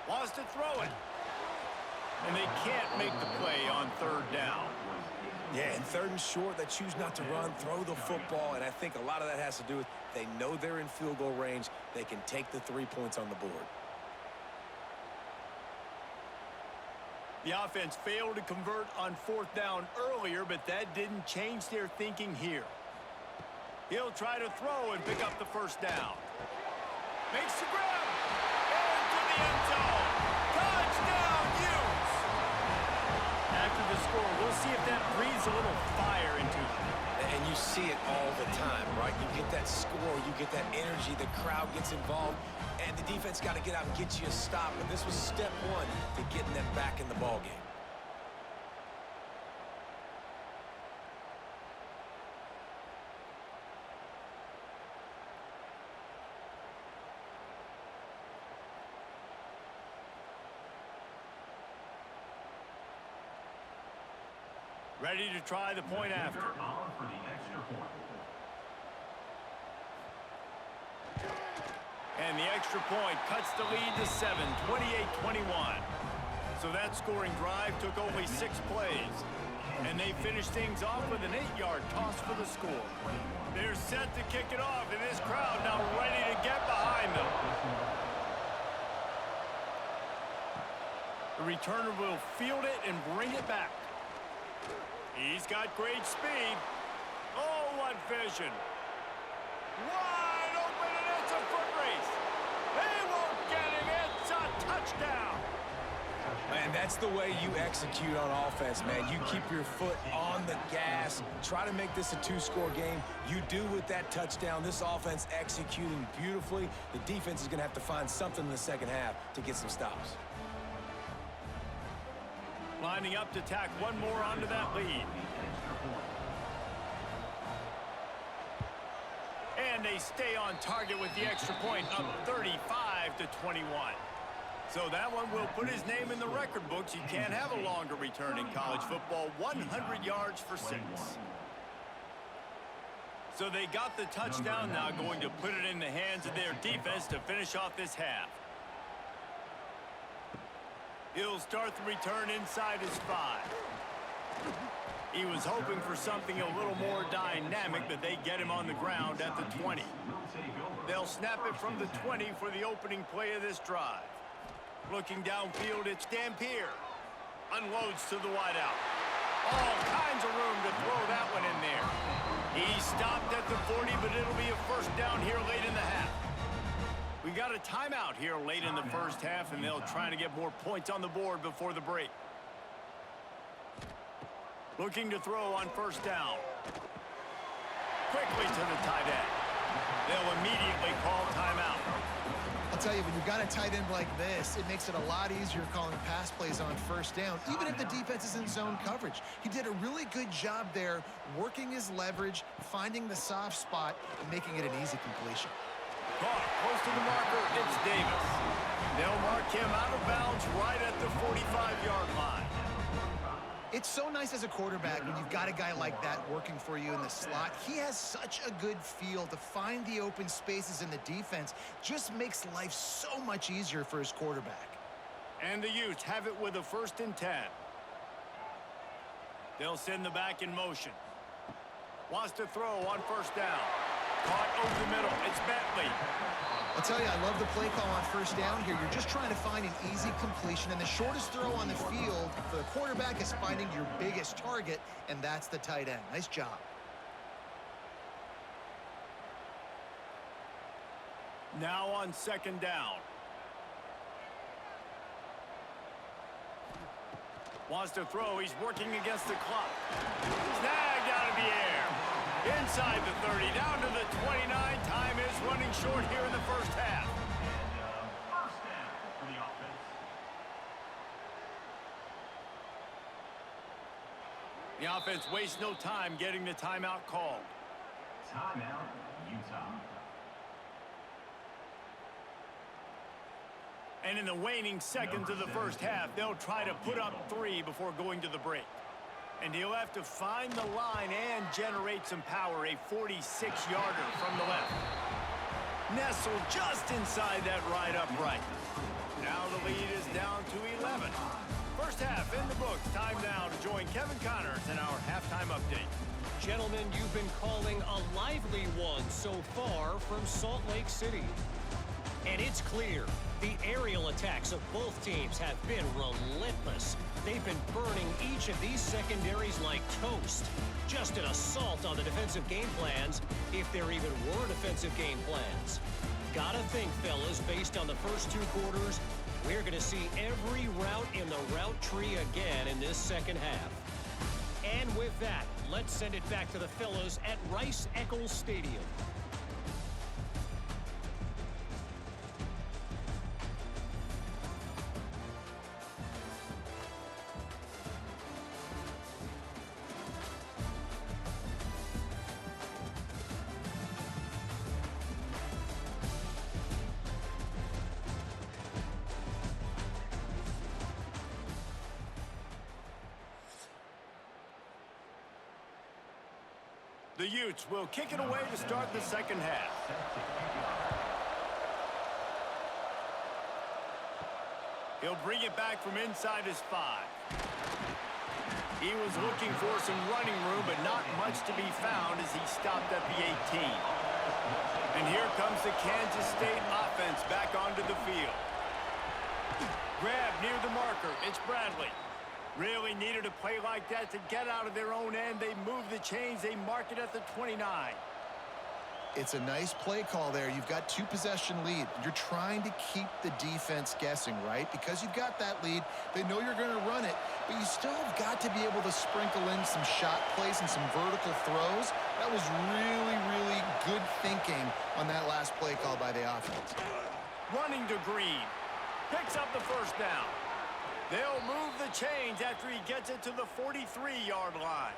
Wants to throw it. And they can't make the play on 3rd down. Yeah, and 3rd and short, they choose not to run, throw the football, and I think a lot of that has to do with they know they're in field goal range. They can take the 3 points on the board. The offense failed to convert on 4th down earlier, but that didn't change their thinking here. He'll try to throw and pick up the 1st down. Makes the grab. Into the end zone. Touchdown, Utes! After the score, we'll see if that breathes a little fire into them. And you see it all the time, right? You get that score, you get that energy, the crowd gets involved, and the defense got to get out and get you a stop. And this was step 1 to getting them back in the ballgame. Ready to try the point after. And the extra point cuts the lead to 7, 28-21. So that scoring drive took only 6 plays. And they finished things off with an 8-yard toss for the score. They're set to kick it off, and this crowd now ready to get behind them. The returner will field it and bring it back. He's got great speed. Oh, what vision. Wide open, and it's a foot race. He won't get him. It's a touchdown. Man, that's the way you execute on offense, man. You keep your foot on the gas. Try to make this a two-score game. You do with that touchdown. This offense executing beautifully. The defense is going to have to find something in the second half to get some stops. Lining up to tack one more onto that lead. And they stay on target with the extra point, up 35-21. So that one will put his name in the record books. You can't have a longer return in college football. 100 yards for 6. So they got the touchdown, now going to put it in the hands of their defense to finish off this half. He'll start the return inside his 5. He was hoping for something a little more dynamic, but they get him on the ground at the 20. They'll snap it from the 20 for the opening play of this drive. Looking downfield, it's Dampier. Unloads to the wideout. All kinds of room to throw that one in there. He stopped at the 40, but it'll be a first down here late in the half. We got a timeout here late in the first half, and they'll try to get more points on the board before the break. Looking to throw on first down. Quickly to the tight end. They'll immediately call timeout. I'll tell you, when you've got a tight end like this, it makes it a lot easier calling pass plays on first down, even if the defense is in zone coverage. He did a really good job there, working his leverage, finding the soft spot, and making it an easy completion. Caught close to the marker, it's Davis. They'll mark him out of bounds right at the 45-yard line. It's so nice as a quarterback when you've got a guy like that working for you in the slot. He has such a good feel to find the open spaces in the defense. Just makes life so much easier for his quarterback. And the Utes have it with a 1st and 10. They'll send the back in motion. Wants to throw on first down. Caught over the middle. It's Bentley. I'll tell you, I love the play call on first down here. You're just trying to find an easy completion, and the shortest throw on the field for the quarterback is finding your biggest target, and that's the tight end. Nice job. Now on 2nd down. Wants to throw. He's working against the clock. Snagged out of the air. Inside the 30, down to the 29. Time is running short here in the first half. And first down for the offense. The offense wastes no time getting the timeout called. Timeout, Utah. And in the waning seconds of the first half, they'll try to put up 3 before going to the break. And he'll have to find the line and generate some power. A 46-yarder from the left. Nestled just inside that right upright. Now the lead is down to 11. First half in the books. Time now to join Kevin Connors in our halftime update. Gentlemen, you've been calling a lively one so far from Salt Lake City. And it's clear, the aerial attacks of both teams have been relentless. They've been burning each of these secondaries like toast. Just an assault on the defensive game plans, if there even were defensive game plans. Gotta think, fellas, based on the first 2 quarters, we're going to see every route in the route tree again in this second half. And with that, let's send it back to the fellas at Rice-Eccles Stadium. The Utes will kick it away to start the second half. He'll bring it back from inside his 5. He was looking for some running room, but not much to be found as he stopped at the 18. And here comes the Kansas State offense back onto the field. Grab near the marker. It's Bradley. Really needed a play like that to get out of their own end. They move the chains. They mark it at the 29. It's a nice play call there. You've got 2-possession lead. You're trying to keep the defense guessing, right? Because you've got that lead, they know you're going to run it, but you still have got to be able to sprinkle in some shot plays and some vertical throws. That was really, really good thinking on that last play call by the offense. Running to Green. Picks up the first down. They'll move the chains after he gets it to the 43-yard line.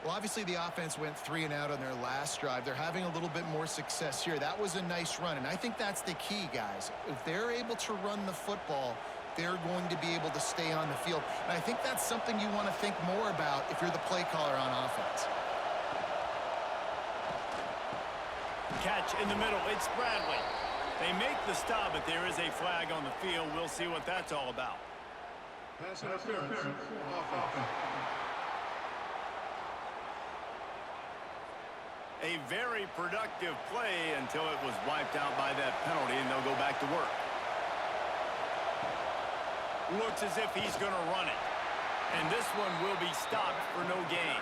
Well, obviously the offense went 3 and out on their last drive. They're having a little bit more success here. That was a nice run, and I think that's the key, guys. If they're able to run the football, they're going to be able to stay on the field. And I think that's something you want to think more about if you're the play caller on offense. Catch in the middle. It's Bradley. They make the stop, but there is a flag on the field. We'll see what that's all about. Pass interference. Offense. A very productive play until it was wiped out by that penalty, and they'll go back to work. Looks as if he's going to run it. And this one will be stopped for no gain.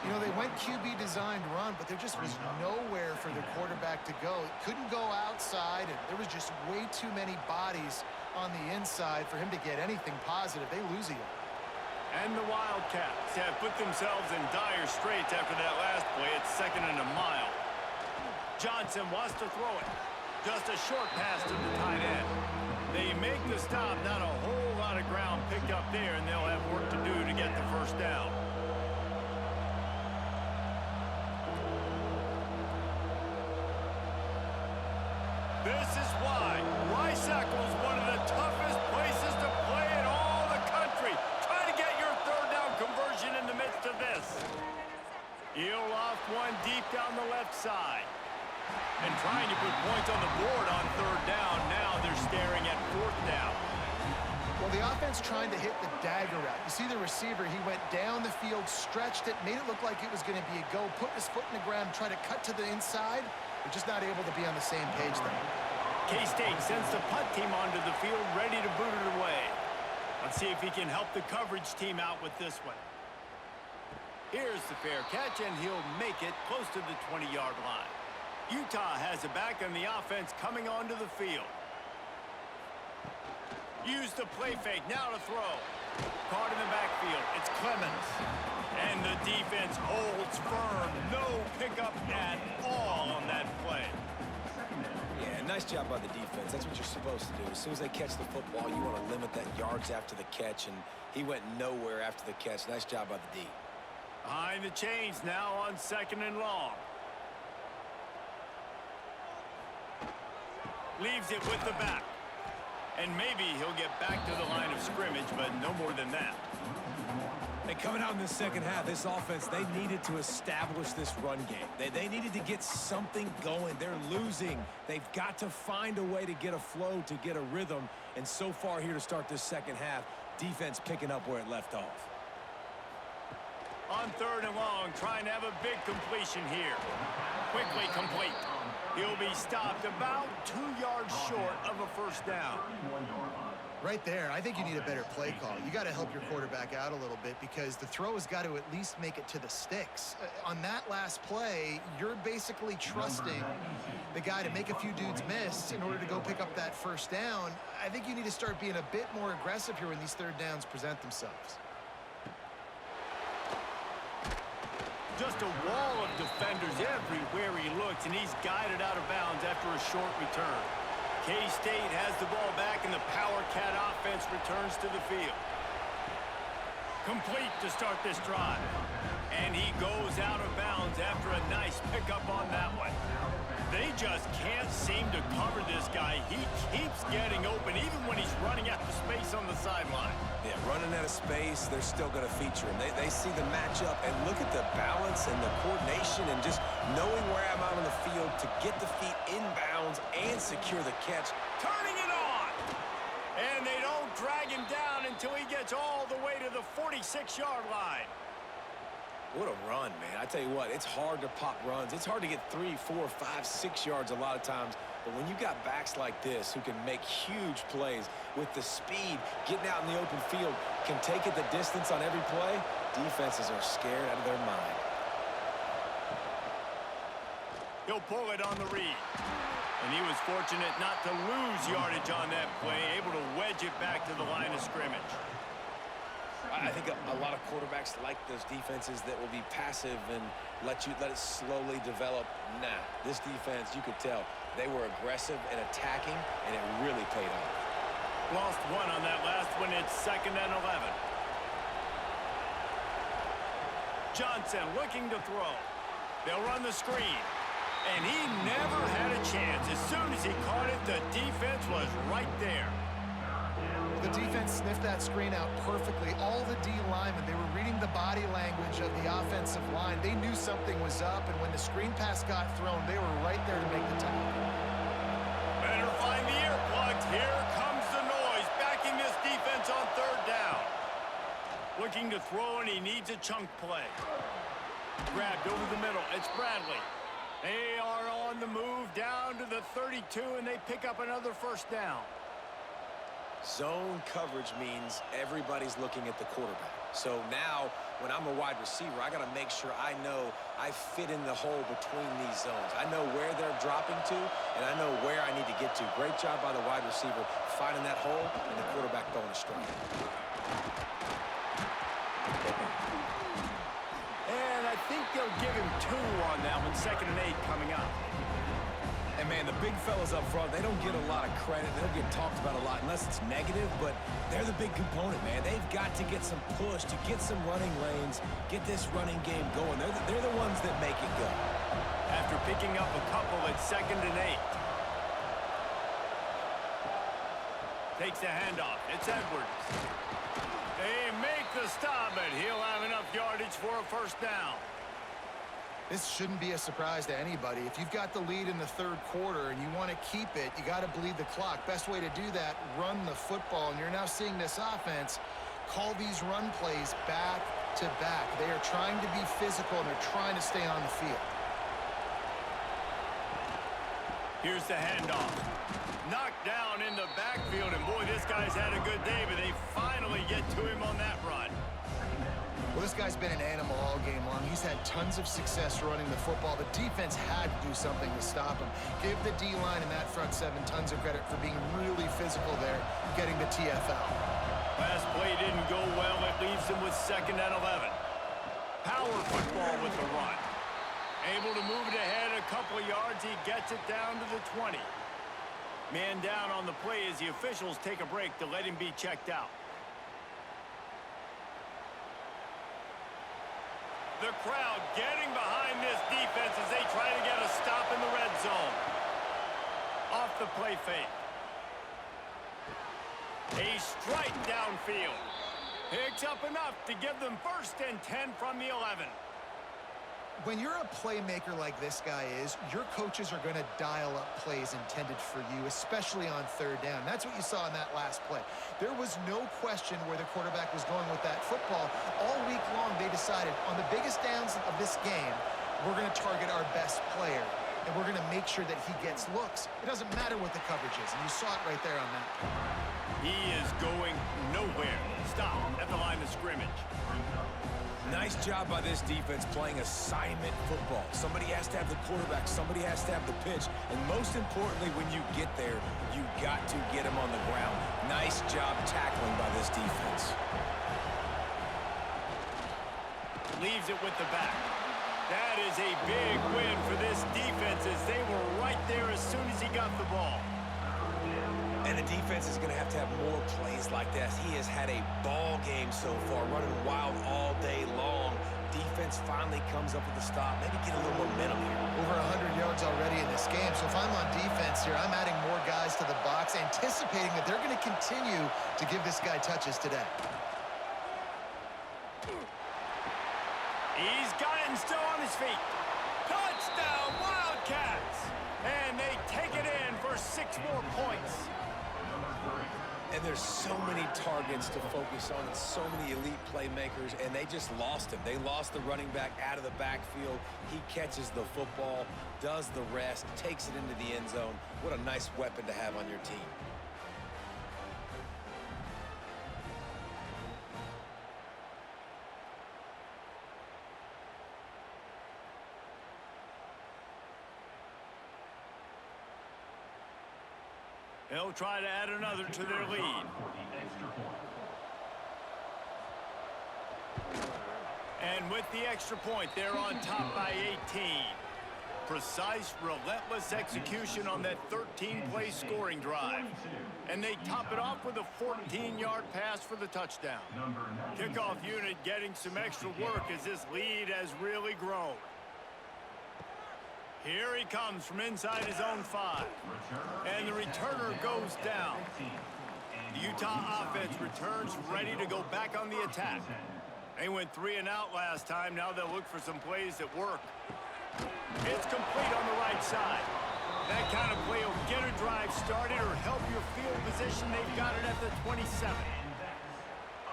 You know, they went QB designed run, but there just was nowhere for the quarterback to go. It couldn't go outside, and there was just way too many bodies on the inside for him to get anything positive. They lose a yard. And the Wildcats have put themselves in dire straits after that last play. It's 2nd and a mile. Johnson wants to throw it. Just a short pass to the tight end. They make the stop. Not a whole lot of ground picked up there, and they'll have work to do to get the first down. This is why Risackle is one of the toughest places to play in all the country. Try to get your third down conversion in the midst of this. He'll off one deep down the left side. And trying to put points on the board on 3rd down. Now they're staring at 4th down. Well, the offense trying to hit the dagger route. You see the receiver, he went down the field, stretched it, made it look like it was going to be a go, put his foot in the ground, try to cut to the inside. They're just not able to be on the same page there. K-State sends the punt team onto the field, ready to boot it away. Let's see if he can help the coverage team out with this one. Here's the fair catch, and he'll make it close to the 20-yard line. Utah has it back on the offense coming onto the field. Use the play fake, now to throw. Caught in the backfield, it's Clemens. And the defense holds firm. No pickup at all on that play. Yeah, nice job by the defense. That's what you're supposed to do. As soon as they catch the football, you want to limit that yards after the catch, and he went nowhere after the catch. Nice job by the D. Behind the chains now on 2nd and long. Leaves it with the back. And maybe he'll get back to the line of scrimmage, but no more than that. And coming out in the second half, this offense, they needed to establish this run game. They needed to get something going. They're losing. They've got to find a way to get a flow, to get a rhythm. And so far here to start this second half, defense picking up where it left off. On 3rd and long, trying to have a big completion here. Quickly complete. He'll be stopped about 2 yards short of a first down. Right there, I think you need a better play call. You got to help your quarterback out a little bit because the throw has got to at least make it to the sticks. On that last play, you're basically trusting the guy to make a few dudes miss in order to go pick up that first down. I think you need to start being a bit more aggressive here when these 3rd downs present themselves. Just a wall of defenders everywhere he looks, and he's guided out of bounds after a short return. K-State has the ball back, and the Power Cat offense returns to the field. Complete to start this drive. And he goes out of bounds after a nice pickup on that one. They just can't seem to cover this guy. He keeps getting open, even when he's running out of space on the sideline. Yeah, running out of space, they're still going to feature him. They see the matchup, and look at the balance and the coordination and just knowing where I'm out on the field to get the feet inbounds and secure the catch. Turning it on! And they don't drag him down until he gets all the way to the 46-yard line. What a run, man. I tell you what, it's hard to pop runs. It's hard to get 3, 4, 5, 6 yards a lot of times. But when you got backs like this who can make huge plays with the speed, getting out in the open field, can take it the distance on every play, defenses are scared out of their mind. He'll pull it on the read. And he was fortunate not to lose yardage on that play, able to wedge it back to the line of scrimmage. I think a lot of quarterbacks like those defenses that will be passive and let it slowly develop. Nah, this defense, you could tell, they were aggressive and attacking, and it really paid off. Lost one on that last one. It's 2nd and 11. Johnson looking to throw. They'll run the screen. And he never had a chance. As soon as he caught it, the defense was right there. The defense sniffed that screen out perfectly. All the D linemen, they were reading the body language of the offensive line. They knew something was up, and when the screen pass got thrown, they were right there to make the tackle. Better find the earplugs. Here comes the noise, backing this defense on 3rd down. Looking to throw, and he needs a chunk play. Grabbed over the middle. It's Bradley. They are on the move down to the 32, and they pick up another 1st down. Zone coverage means everybody's looking at the quarterback. So now, when I'm a wide receiver, I got to make sure I know I fit in the hole between these zones. I know where they're dropping to, and I know where I need to get to. Great job by the wide receiver finding that hole, and the quarterback throwing a strike. And I think they'll give him 2 on that one. 2nd and 8 coming up. And, man, the big fellas up front, they don't get a lot of credit. They don't get talked about a lot unless it's negative, but they're the big component, man. They've got to get some push, to get some running lanes, get this running game going. They're the ones that make it go. After picking up a couple at 2nd and 8. Takes the handoff. It's Edwards. They make the stop, but he'll have enough yardage for a 1st down. This shouldn't be a surprise to anybody. If you've got the lead in the 3rd quarter and you want to keep it, you got to bleed the clock. Best way to do that, run the football. And you're now seeing this offense call these run plays back to back. They are trying to be physical, and they're trying to stay on the field. Here's the handoff. Knocked down in the backfield, and boy, this guy's had a good day, but they finally get to him on that run. Well, this guy's been an animal all game long. He's had tons of success running the football. The defense had to do something to stop him. Give the D-line and that front 7 tons of credit for being really physical there, getting the TFL. Last play didn't go well. It leaves him with 2nd and 11. Power football with the run. Able to move it ahead a couple of yards. He gets it down to the 20. Man down on the play as the officials take a break to let him be checked out. The crowd getting behind this defense as they try to get a stop in the red zone. Off the play fake. A strike downfield. Picks up enough to give them 1st and 10 from the 11. When you're a playmaker like this guy is, your coaches are going to dial up plays intended for you, especially on 3rd down. That's what you saw in that last play. There was no question where the quarterback was going with that football. All week long, they decided on the biggest downs of this game, we're going to target our best player, and we're going to make sure that he gets looks. It doesn't matter what the coverage is, and you saw it right there on that play. He is going nowhere. Stop at the line of scrimmage. Nice job by this defense playing assignment football. Somebody has to have the quarterback. Somebody has to have the pitch. And most importantly, when you get there, you got to get him on the ground. Nice job tackling by this defense. Leaves it with the back. That is a big win for this defense as they were right there as soon as he got the ball. And the defense is going to have more plays like that. He has had a ball game so far, running wild all day long. Defense finally comes up with a stop. Maybe get a little momentum here. Over 100 yards already in this game. So if I'm on defense here, I'm adding more guys to the box, anticipating that they're going to continue to give this guy touches today. He's got it and still on his feet. Touchdown, Wildcats! And they take it in for 6 more points. And there's so many targets to focus on and so many elite playmakers, and they just lost him. They lost the running back out of the backfield. He catches the football, does the rest, takes it into the end zone. What a nice weapon to have on your team. They'll try to add another to their lead. And with the extra point, they're on top by 18. Precise, relentless execution on that 13-play scoring drive. And they top it off with a 14-yard pass for the touchdown. Kickoff unit getting some extra work as this lead has really grown. Here he comes from inside his own 5. And the returner goes down. The Utah offense returns ready to go back on the attack. They went 3 and out last time. Now they'll look for some plays that work. It's complete on the right side. That kind of play will get a drive started or help your field position. They've got it at the 27.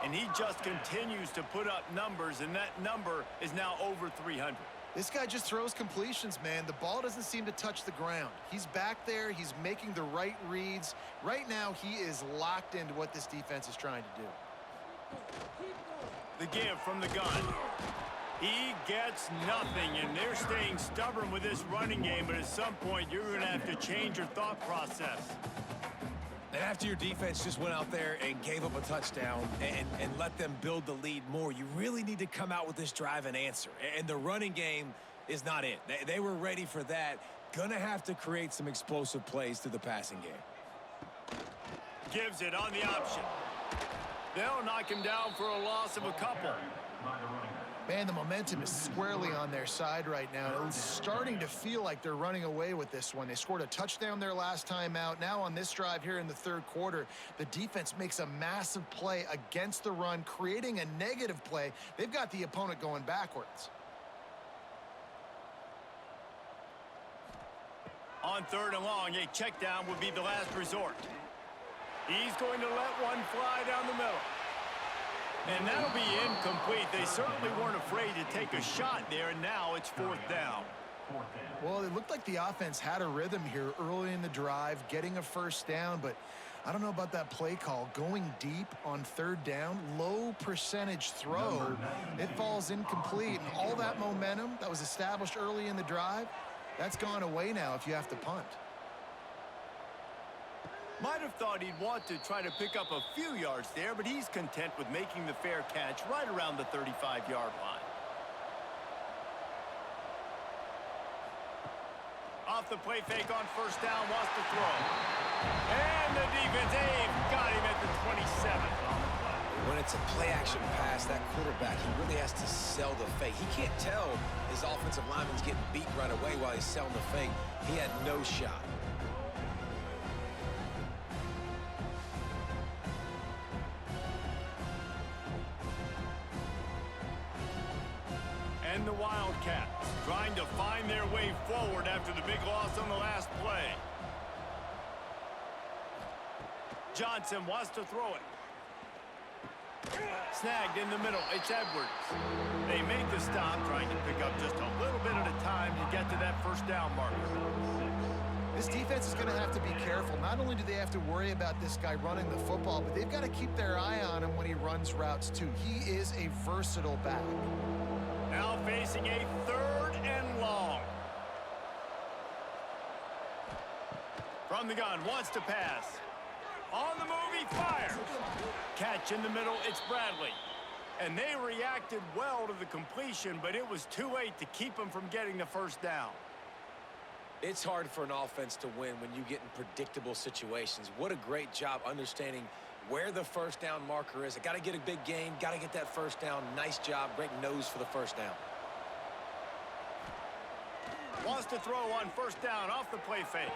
And he just continues to put up numbers, and that number is now over 300. This guy just throws completions, man. The ball doesn't seem to touch the ground. He's back there. He's making the right reads. Right now, he is locked into what this defense is trying to do. The give from the gun. He gets nothing, and they're staying stubborn with this running game, but at some point, you're going to have to change your thought process. And after your defense just went out there and gave up a touchdown and let them build the lead more, you really need to come out with this drive and answer. And the running game is not it. They were ready for that. Gonna have to create some explosive plays through the passing game. Gives it on the option. They'll knock him down for a loss of a couple. Man, the momentum is squarely on their side right now. It's starting to feel like they're running away with this one. They scored a touchdown their last time out. Now on this drive here in the third quarter, the defense makes a massive play against the run, creating a negative play. They've got the opponent going backwards. On 3rd and long, a check down would be the last resort. He's going to let one fly down the middle. And that'll be incomplete. They certainly weren't afraid to take a shot there, and now it's 4th down. Well, it looked like the offense had a rhythm here early in the drive, getting a first down, but I don't know about that play call. Going deep on 3rd down, low percentage throw, it falls incomplete. And all that momentum that was established early in the drive, that's gone away now if you have to punt. Might have thought he'd want to try to pick up a few yards there, but he's content with making the fair catch right around the 35-yard line. Off the play fake on 1st down, wants to throw. And the defense, got him at the 27. When it's a play-action pass, that quarterback, he really has to sell the fake. He can't tell his offensive lineman's getting beat right away while he's selling the fake. He had no shot. And the Wildcats trying to find their way forward after the big loss on the last play. Johnson wants to throw it. Snagged in the middle. It's Edwards. They make the stop, trying to pick up just a little bit at a time to get to that 1st down marker. This defense is going to have to be careful. Not only do they have to worry about this guy running the football, but they've got to keep their eye on him when he runs routes too. He is a versatile back. Now facing a 3rd and long. From the gun, wants to pass. On the move, he fires. Catch in the middle, it's Bradley. And they reacted well to the completion, but it was too late to keep him from getting the 1st down. It's hard for an offense to win when you get in predictable situations. What a great job understanding where the 1st down marker is. I got to get a big gain, got to get that 1st down. Nice job, great nose for the 1st down. Wants to throw on 1st down off the play fake.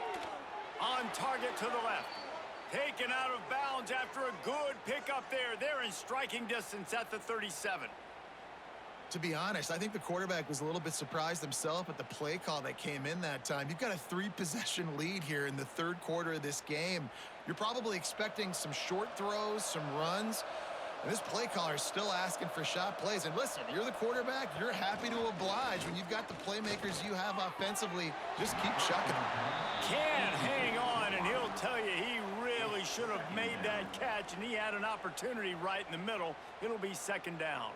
On target to the left. Taken out of bounds after a good pickup there. They're in striking distance at the 37. To be honest, I think the quarterback was a little bit surprised himself at the play call that came in that time. You've got a 3-possession lead here in the third quarter of this game. You're probably expecting some short throws, some runs. And this play caller is still asking for shot plays. And listen, you're the quarterback. You're happy to oblige when you've got the playmakers you have offensively. Just keep chucking them. Can't hang on, and he'll tell you he really should have made that catch, and he had an opportunity right in the middle. It'll be second down.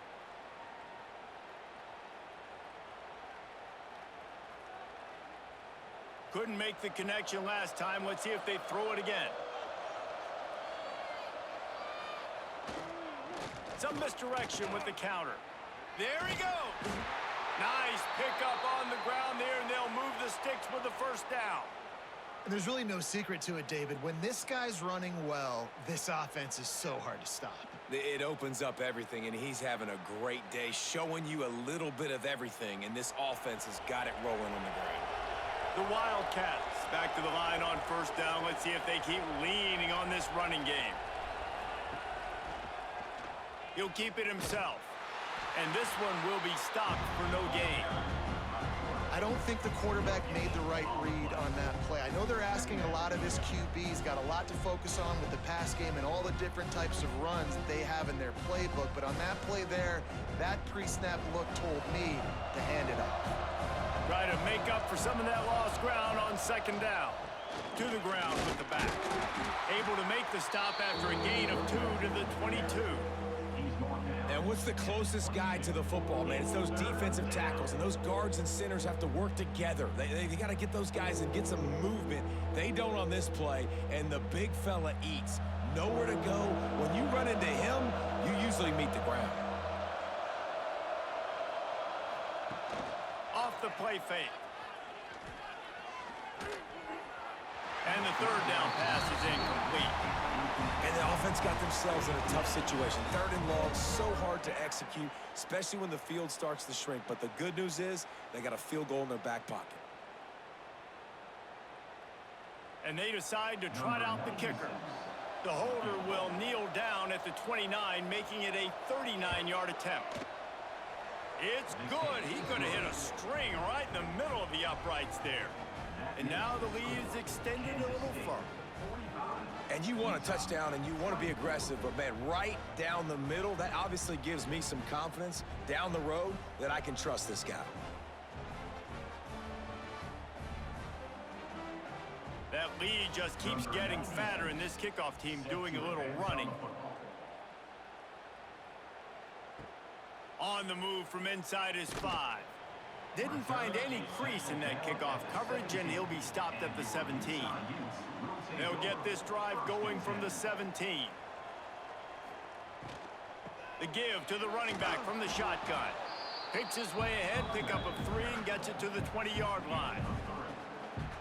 Couldn't make the connection last time. Let's see if they throw it again. Some misdirection with the counter. There he goes. Nice pickup on the ground there, and they'll move the sticks with the first down. And there's really no secret to it, David. When this guy's running well, this offense is so hard to stop. It opens up everything, and he's having a great day, showing you a little bit of everything, and this offense has got it rolling on the ground. The Wildcats back to the line on first down. Let's see if they keep leaning on this running game. He'll keep it himself. And this one will be stopped for no gain. I don't think the quarterback made the right read on that play. I know they're asking a lot of this QB. He's got a lot to focus on with the pass game and all the different types of runs that they have in their playbook. But on that play there, that pre-snap look told me to hand it off. Try to make up for some of that lost ground on second down. To the ground with the back. Able to make the stop after a gain of 2 to the 22. And what's the closest guy to the football, man? It's those defensive tackles, and those guards and centers have to work together. They got to get those guys and get some movement. They don't on this play, and the big fella eats. Nowhere to go. When you run into him, you usually meet the ground. Off the play fake. And the third down pass is incomplete. And the offense got themselves in a tough situation. Third and long, so hard to execute, especially when the field starts to shrink. But the good news is they got a field goal in their back pocket. And they decide to trot out the kicker. The holder will kneel down at the 29, making it a 39-yard attempt. It's good. He could have hit a string right in the middle of the uprights there. And now the lead is extended a little further. And you want a touchdown and you want to be aggressive, but man, right down the middle, that obviously gives me some confidence down the road that I can trust this guy. That lead just keeps getting fatter, and this kickoff team doing a little running. On the move from inside his 5. Didn't find any crease in that kickoff coverage, and he'll be stopped at the 17. They'll get this drive going from the 17. The give to the running back from the shotgun. Picks his way ahead, pick up of 3, and gets it to the 20-yard line.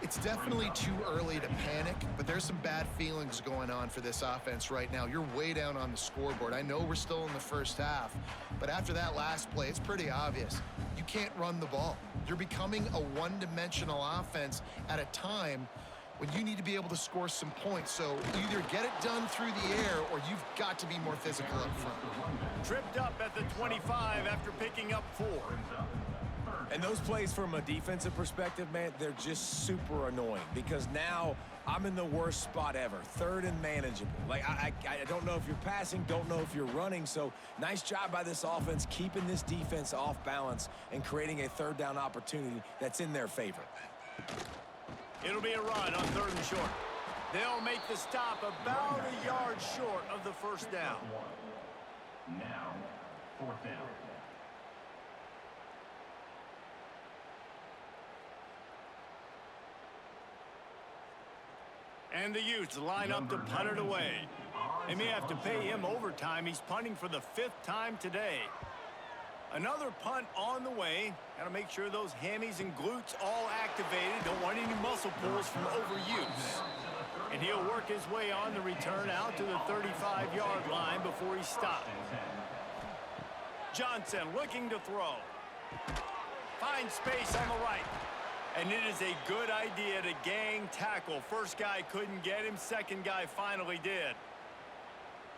It's definitely too early to panic, but there's some bad feelings going on for this offense right now. You're way down on the scoreboard. I know we're still in the first half, but after that last play, it's pretty obvious. You can't run the ball. You're becoming a one-dimensional offense at a time when you need to be able to score some points. So either get it done through the air or you've got to be more physical up front. Tripped up at the 25 after picking up 4. And those plays from a defensive perspective, man, they're just super annoying because now I'm in the worst spot ever. Third and manageable. Like, I don't know if you're passing, don't know if you're running. So nice job by this offense keeping this defense off balance and creating a third down opportunity that's in their favor. It'll be a run on 3rd and short. They'll make the stop about a yard short of the first down. Now, 4th down. And the Utes line up to punt it away. They may have to pay him overtime. He's punting for the 5th time today. Another punt on the way. Got to make sure those hammies and glutes all activated. Don't want any muscle pulls from overuse. And he'll work his way on the return out to the 35-yard line before he stopped. Johnson looking to throw. Finds space on the right. And it is a good idea to gang tackle. First guy couldn't get him. Second guy finally did.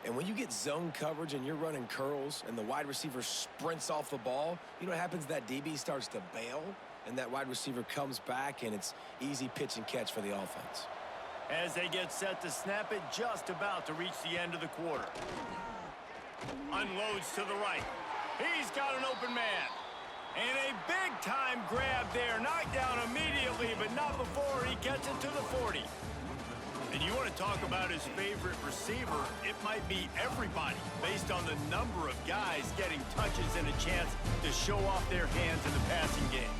And when you get zone coverage and you're running curls and the wide receiver sprints off the ball, you know what happens? That DB starts to bail, and that wide receiver comes back, and it's easy pitch and catch for the offense. As they get set to snap it, just about to reach the end of the quarter. Unloads to the right. He's got an open man. And a big-time grab there. Knocked down immediately, but not before he gets it to the 40. And you want to talk about his favorite receiver, it might be everybody, based on the number of guys getting touches and a chance to show off their hands in the passing game.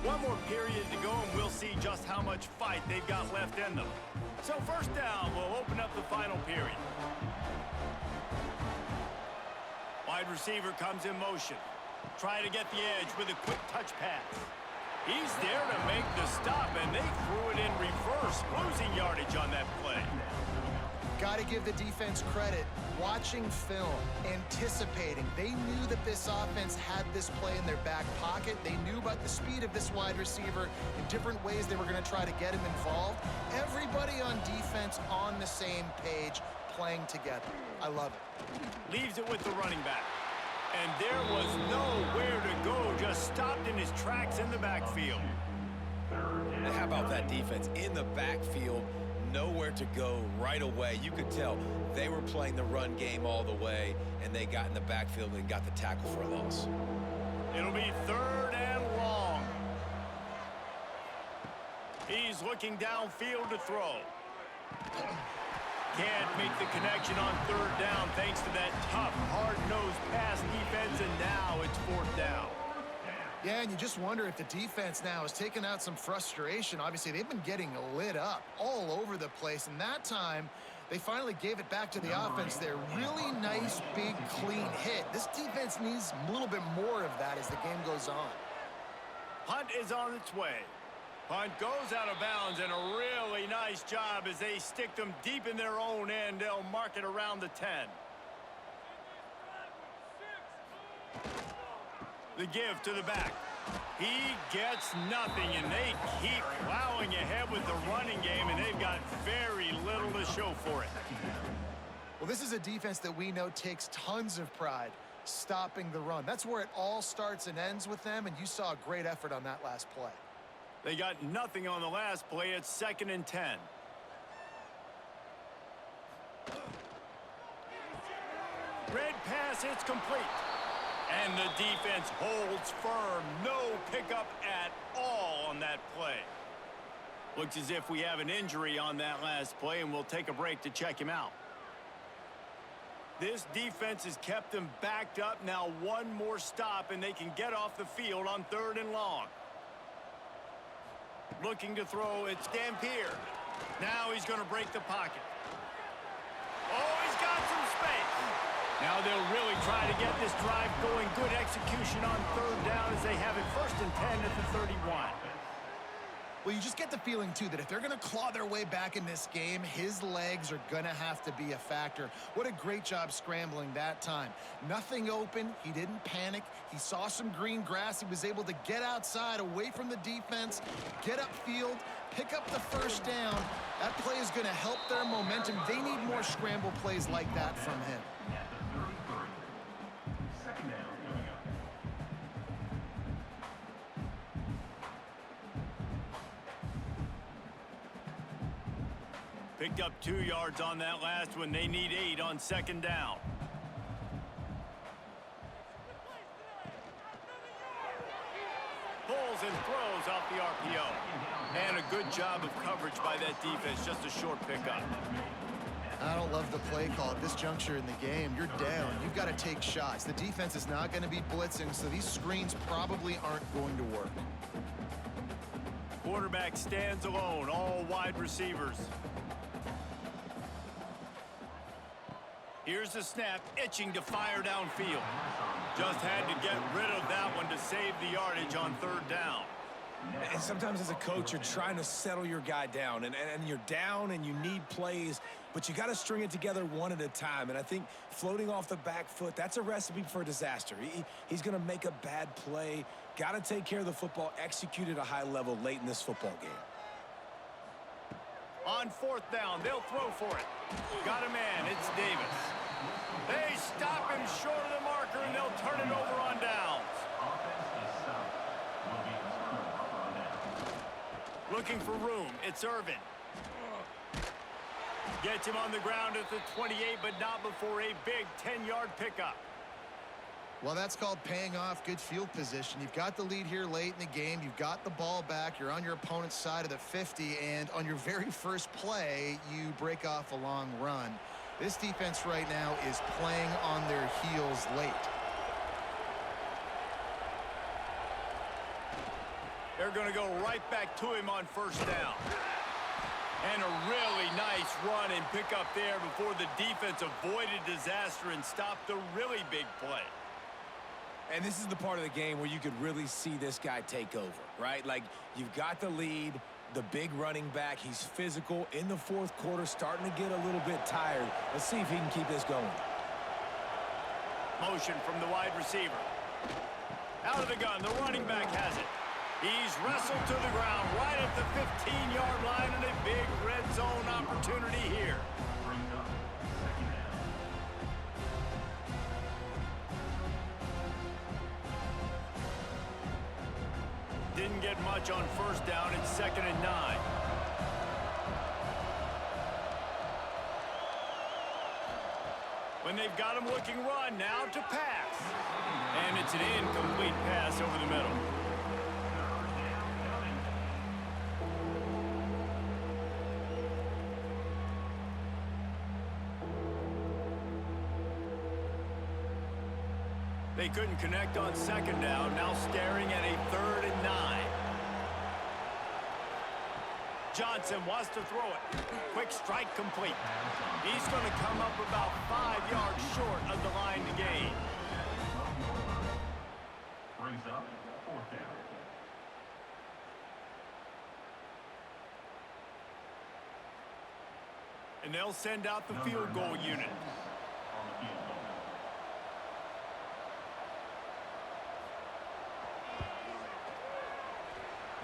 One more period to go, and we'll see just how much fight they've got left in them. So first down will open up the final period. Wide receiver comes in motion. Try to get the edge with a quick touch pass. He's there to make the stop, and they threw it in reverse, losing yardage on that play. Got to give the defense credit. Watching film, anticipating. They knew that this offense had this play in their back pocket. They knew about the speed of this wide receiver in different ways they were going to try to get him involved. Everybody on defense on the same page, playing together. I love it. Leaves it with the running back. And there was nowhere to go, just stopped in his tracks in the backfield. And how about that defense in the backfield? Nowhere to go right away. You could tell they were playing the run game all the way, and they got in the backfield and got the tackle for a loss. It'll be 3rd and long. He's looking downfield to throw. Can't make the connection on 3rd down thanks to that tough, hard-nosed pass defense, and now it's 4th down. Yeah, and you just wonder if the defense now is taking out some frustration. Obviously, they've been getting lit up all over the place, and that time they finally gave it back to the offense there. Really nice, big, clean hit. This defense needs a little bit more of that as the game goes on. Punt is on its way. Punt goes out of bounds, and a really nice job as they stick them deep in their own end. They'll mark it around the 10. The give to the back. He gets nothing, and they keep plowing ahead with the running game, and they've got very little to show for it. Well, this is a defense that we know takes tons of pride stopping the run. That's where it all starts and ends with them, and you saw a great effort on that last play. They got nothing on the last play. It's 2nd and 10. Red pass, it's complete. And the defense holds firm. No pickup at all on that play. Looks as if we have an injury on that last play, and we'll take a break to check him out. This defense has kept them backed up. Now one more stop, and they can get off the field on 3rd and long. Looking to throw, it's Dampier. Now he's going to break the pocket. Oh, he's got some space. Now they'll really try to get this drive going. Good execution on 3rd down as they have it 1st and 10 at the 31. Well, you just get the feeling, too, that if they're going to claw their way back in this game, his legs are going to have to be a factor. What a great job scrambling that time. Nothing open. He didn't panic. He saw some green grass. He was able to get outside, away from the defense, get upfield, pick up the 1st down. That play is going to help their momentum. They need more scramble plays like that from him. Picked up 2 yards on that last one. They need 8 on 2nd down. Pulls and throws off the RPO. And a good job of coverage by that defense. Just a short pickup. I don't love the play call at this juncture in the game. You're down. You've got to take shots. The defense is not going to be blitzing, so these screens probably aren't going to work. Quarterback stands alone. All wide receivers. Here's the snap, itching to fire downfield. Just had to get rid of that one to save the yardage on 3rd down. And sometimes as a coach, you're trying to settle your guy down, and you're down and you need plays, but you got to string it together one at a time. And I think floating off the back foot, that's a recipe for disaster. He's going to make a bad play. Got to take care of the football, execute at a high level late in this football game. On 4th down, they'll throw for it. Got a man, it's Davis. They stop him short of the marker, and they'll turn it over on downs. Looking for room, it's Irvin. Gets him on the ground at the 28, but not before a big 10-yard pickup. Well, that's called paying off good field position. You've got the lead here late in the game. You've got the ball back. You're on your opponent's side of the 50, and on your very first play, you break off a long run. This defense right now is playing on their heels late. They're going to go right back to him on 1st down. And a really nice run and pick up there before the defense avoided disaster and stopped the really big play. And this is the part of the game where you could really see this guy take over, right? Like, you've got the lead, the big running back. He's physical in the 4th quarter, starting to get a little bit tired. Let's see if he can keep this going. Motion from the wide receiver. Out of the gun, the running back has it. He's wrestled to the ground right at the 15-yard line, and a big red zone opportunity here. Didn't get much on 1st down. It's 2nd and 9. When they've got him looking run, now to pass. And it's an incomplete pass over the middle. They couldn't connect on 2nd down, now staring at a 3rd and 9. Johnson wants to throw it. Quick strike complete. He's going to come up about 5 yards short of the line to gain. Brings up 4th down. And they'll send out the field goal unit. On the field goal.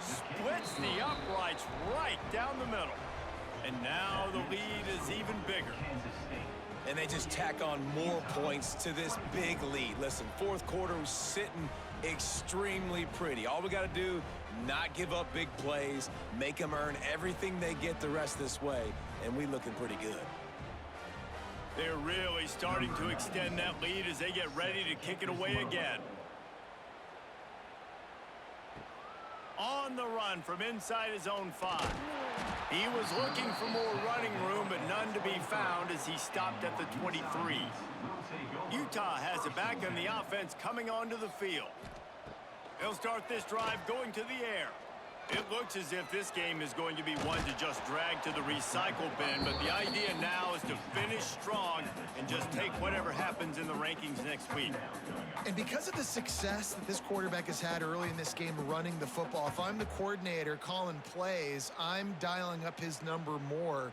Splits the uprights right down the middle. And now the lead is even bigger. And they just tack on more points to this big lead. Listen, 4th quarter was sitting extremely pretty. All we got to do, not give up big plays, make them earn everything they get the rest this way, and we looking pretty good. They're really starting to extend that lead as they get ready to kick it away again. On the run from inside his own 5. He was looking for more running room, but none to be found as he stopped at the 23. Utah has it back, and the offense coming onto the field. They'll start this drive going to the air. It looks as if this game is going to be one to just drag to the recycle bin, but the idea now is to finish strong and just take whatever happens in the rankings next week. And because of the success that this quarterback has had early in this game running the football, if I'm the coordinator calling plays, I'm dialing up his number more.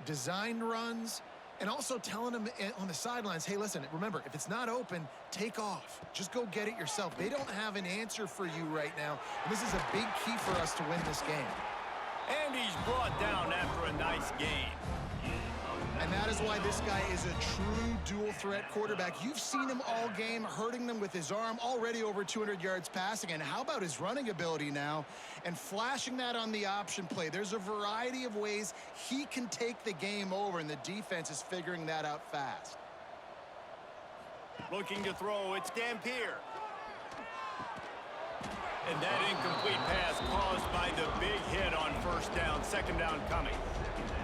Designed runs, and also telling him on the sidelines, hey, listen, remember, if it's not open, take off. Just go get it yourself. They don't have an answer for you right now, and this is a big key for us to win this game. And he's brought down after a nice game. And that is why this guy is a true dual-threat quarterback. You've seen him all game, hurting them with his arm, already over 200 yards passing. And how about his running ability now and flashing that on the option play? There's a variety of ways he can take the game over, and the defense is figuring that out fast. Looking to throw, it's Dampier. And that incomplete pass caused by the big hit on 1st down, 2nd down coming.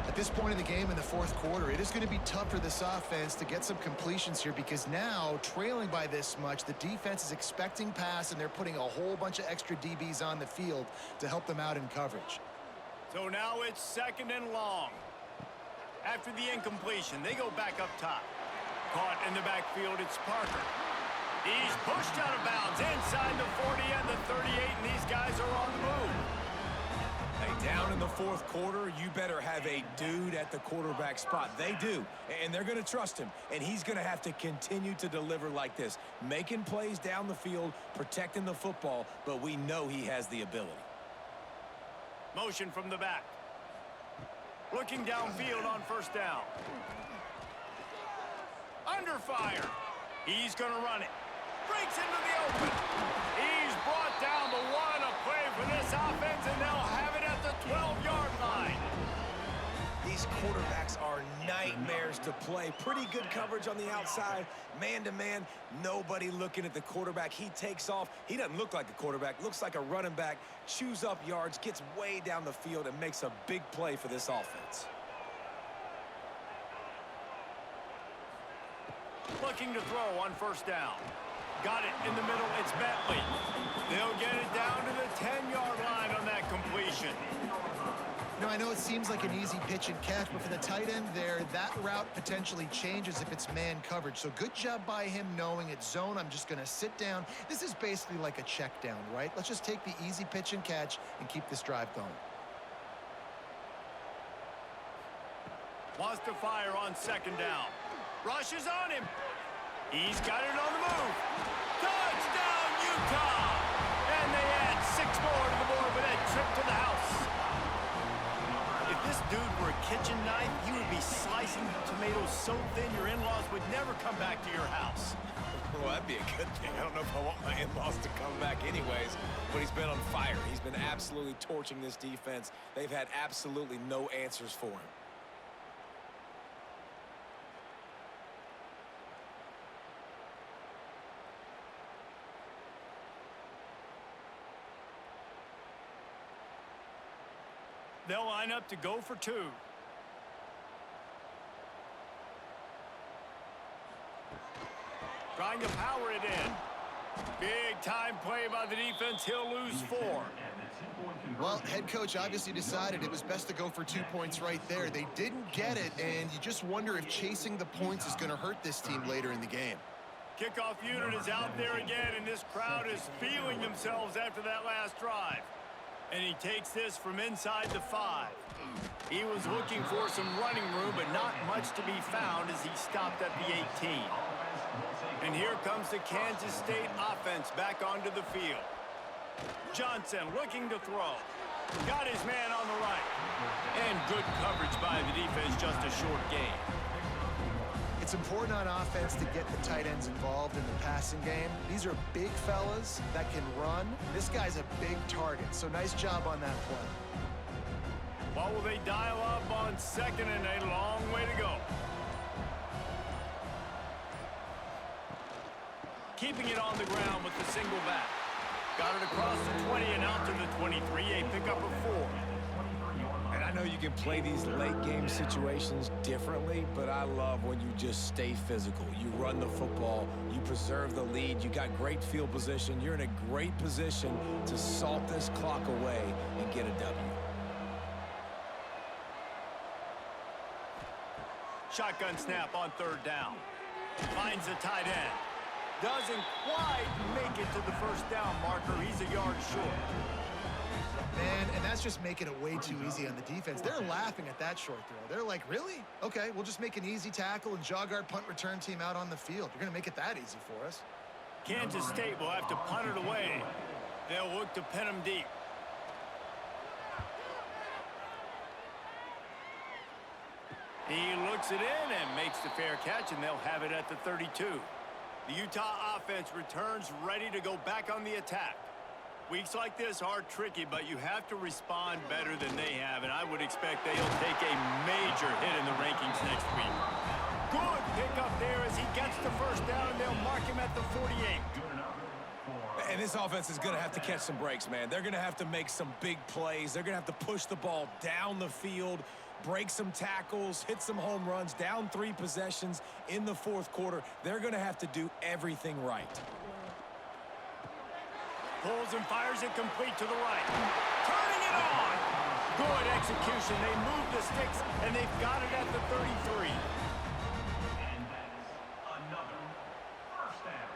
At this point in the game in the 4th quarter, it is going to be tough for this offense to get some completions here, because now, trailing by this much, the defense is expecting pass, and they're putting a whole bunch of extra DBs on the field to help them out in coverage. So now it's 2nd and long. After the incompletion, they go back up top. Caught in the backfield, it's Parker. He's pushed out of bounds inside the 40 and the 38, and these guys are on the move. Hey, down in the 4th quarter, you better have a dude at the quarterback spot. They do, and they're going to trust him, and he's going to have to continue to deliver like this, making plays down the field, protecting the football, but we know he has the ability. Motion from the back. Looking downfield on first down. Under fire. He's going to run it. Breaks into the open. He's brought down, but what a play for this offense, and they'll have it at the 12-yard line. These quarterbacks are nightmares to play. Pretty good coverage on the outside. Man-to-man, nobody looking at the quarterback. He takes off. He doesn't look like a quarterback. Looks like a running back. Chews up yards, gets way down the field, and makes a big play for this offense. Looking to throw on first down. Got it in the middle. It's Bentley. They'll get it down to the 10-yard line on that completion. You know, I know it seems like an easy pitch and catch, but for the tight end there, that route potentially changes if it's man coverage. So good job by him knowing it's zone. I'm just going to sit down. This is basically like a check down, right? Let's just take the easy pitch and catch and keep this drive going. Wants to fire on second down. Rushes on him. He's got it on the move. Touchdown, Utah! And they add 6 more to the board with that trip to the house. If this dude were a kitchen knife, he would be slicing tomatoes so thin your in-laws would never come back to your house. Well, that'd be a good thing. I don't know if I want my in-laws to come back anyways, but he's been on fire. He's been absolutely torching this defense. They've had absolutely no answers for him. They'll line up to go for 2. Trying to power it in. Big time play by the defense. He'll lose 4. Well, head coach obviously decided it was best to go for 2 points right there. They didn't get it, and you just wonder if chasing the points is going to hurt this team later in the game. Kickoff unit is out there again, and this crowd is feeling themselves after that last drive. And he takes this from inside the 5. He was looking for some running room, but not much to be found as he stopped at the 18. And here comes the Kansas State offense back onto the field. Johnson looking to throw. Got his man on the right. And good coverage by the defense, just a short gain. It's important on offense to get the tight ends involved in the passing game. These are big fellas that can run. This guy's a big target, so nice job on that play. What will they dial up on second and a long way to go? Keeping it on the ground with the single back. Got it across the 20 and out to the 23, a pickup of 4. And I know you can play these late game situations differently, but I love when you just stay physical. You run the football, you preserve the lead, you got great field position, you're in a great position to salt this clock away and get a W. Shotgun snap on third down. Finds the tight end. Doesn't quite make it to the first down marker. He's a yard short. Man, and that's just making it way too easy on the defense. They're laughing at that short throw. They're like, really? Okay, we'll just make an easy tackle and jog our punt return team out on the field. You're going to make it that easy for us. Kansas State will have to punt it away. They'll look to pin him deep. He looks it in and makes the fair catch, and they'll have it at the 32. The Utah offense returns ready to go back on the attack. Weeks like this are tricky, but you have to respond better than they have, and I would expect they'll take a major hit in the rankings next week. Good pickup there as he gets the first down, and they'll mark him at the 48. And this offense is going to have to catch some breaks, man. They're going to have to make some big plays. They're going to have to push the ball down the field, break some tackles, hit some home runs, down 3 possessions in the fourth quarter. They're going to have to do everything right. Pulls and fires it complete to the right. Turning it on. Good execution. They move the sticks, and they've got it at the 33. And that is another first down.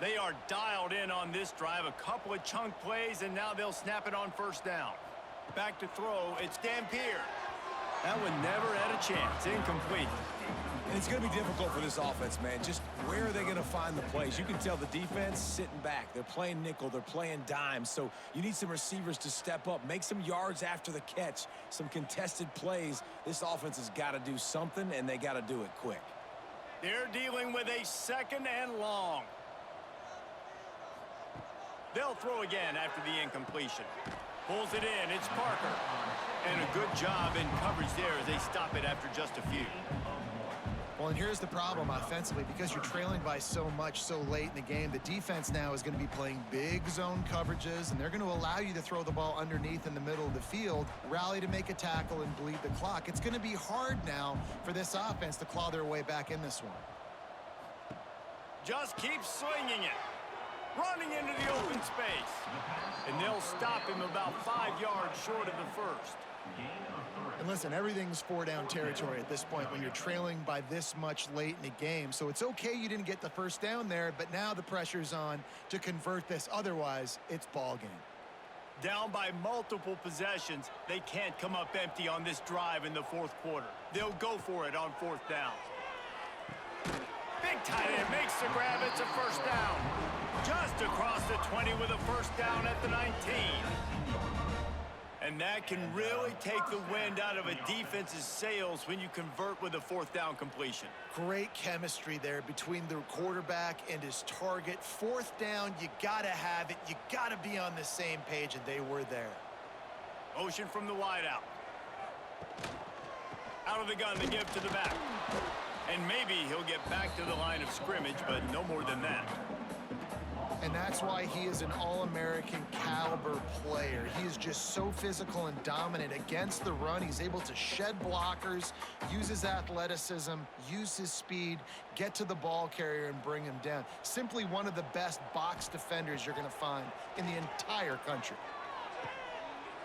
They are dialed in on this drive. A couple of chunk plays, and now they'll snap it on first down. Back to throw. It's Dampier. That one never had a chance. Incomplete. And it's going to be difficult for this offense, man. Just where are they going to find the plays? You can tell the defense sitting back. They're playing nickel. They're playing dime. So you need some receivers to step up, make some yards after the catch, some contested plays. This offense has got to do something, and they got to do it quick. They're dealing with a 2nd and long. They'll throw again after the incompletion. Pulls it in. It's Parker. And a good job in coverage there as they stop it after just a few. Well, and here's the problem offensively. Because you're trailing by so much so late in the game, the defense now is going to be playing big zone coverages, and they're going to allow you to throw the ball underneath in the middle of the field, rally to make a tackle, and bleed the clock. It's going to be hard now for this offense to claw their way back in this one. Just keep swinging it. Running into the open space. And they'll stop him about 5 yards short of the first. And listen, everything's 4-down territory at this point when you're trailing by this much late in the game. So it's okay you didn't get the first down there, but now the pressure's on to convert this. Otherwise, it's ball game. Down by multiple possessions, they can't come up empty on this drive in the 4th quarter. They'll go for it on 4th down. Big tight end makes the grab. It's a first down. Just across the 20 with a first down at the 19. And that can really take the wind out of a defense's sails when you convert with a 4th down completion. Great chemistry there between the quarterback and his target. 4th down, you got to have it. You got to be on the same page, and they were there. Motion from the wideout. Out of the gun to give to the back. And maybe he'll get back to the line of scrimmage, but no more than that. And that's why he is an All-American caliber player. He is just so physical and dominant against the run. He's able to shed blockers, use his athleticism, use his speed, get to the ball carrier and bring him down. Simply one of the best box defenders you're going to find in the entire country.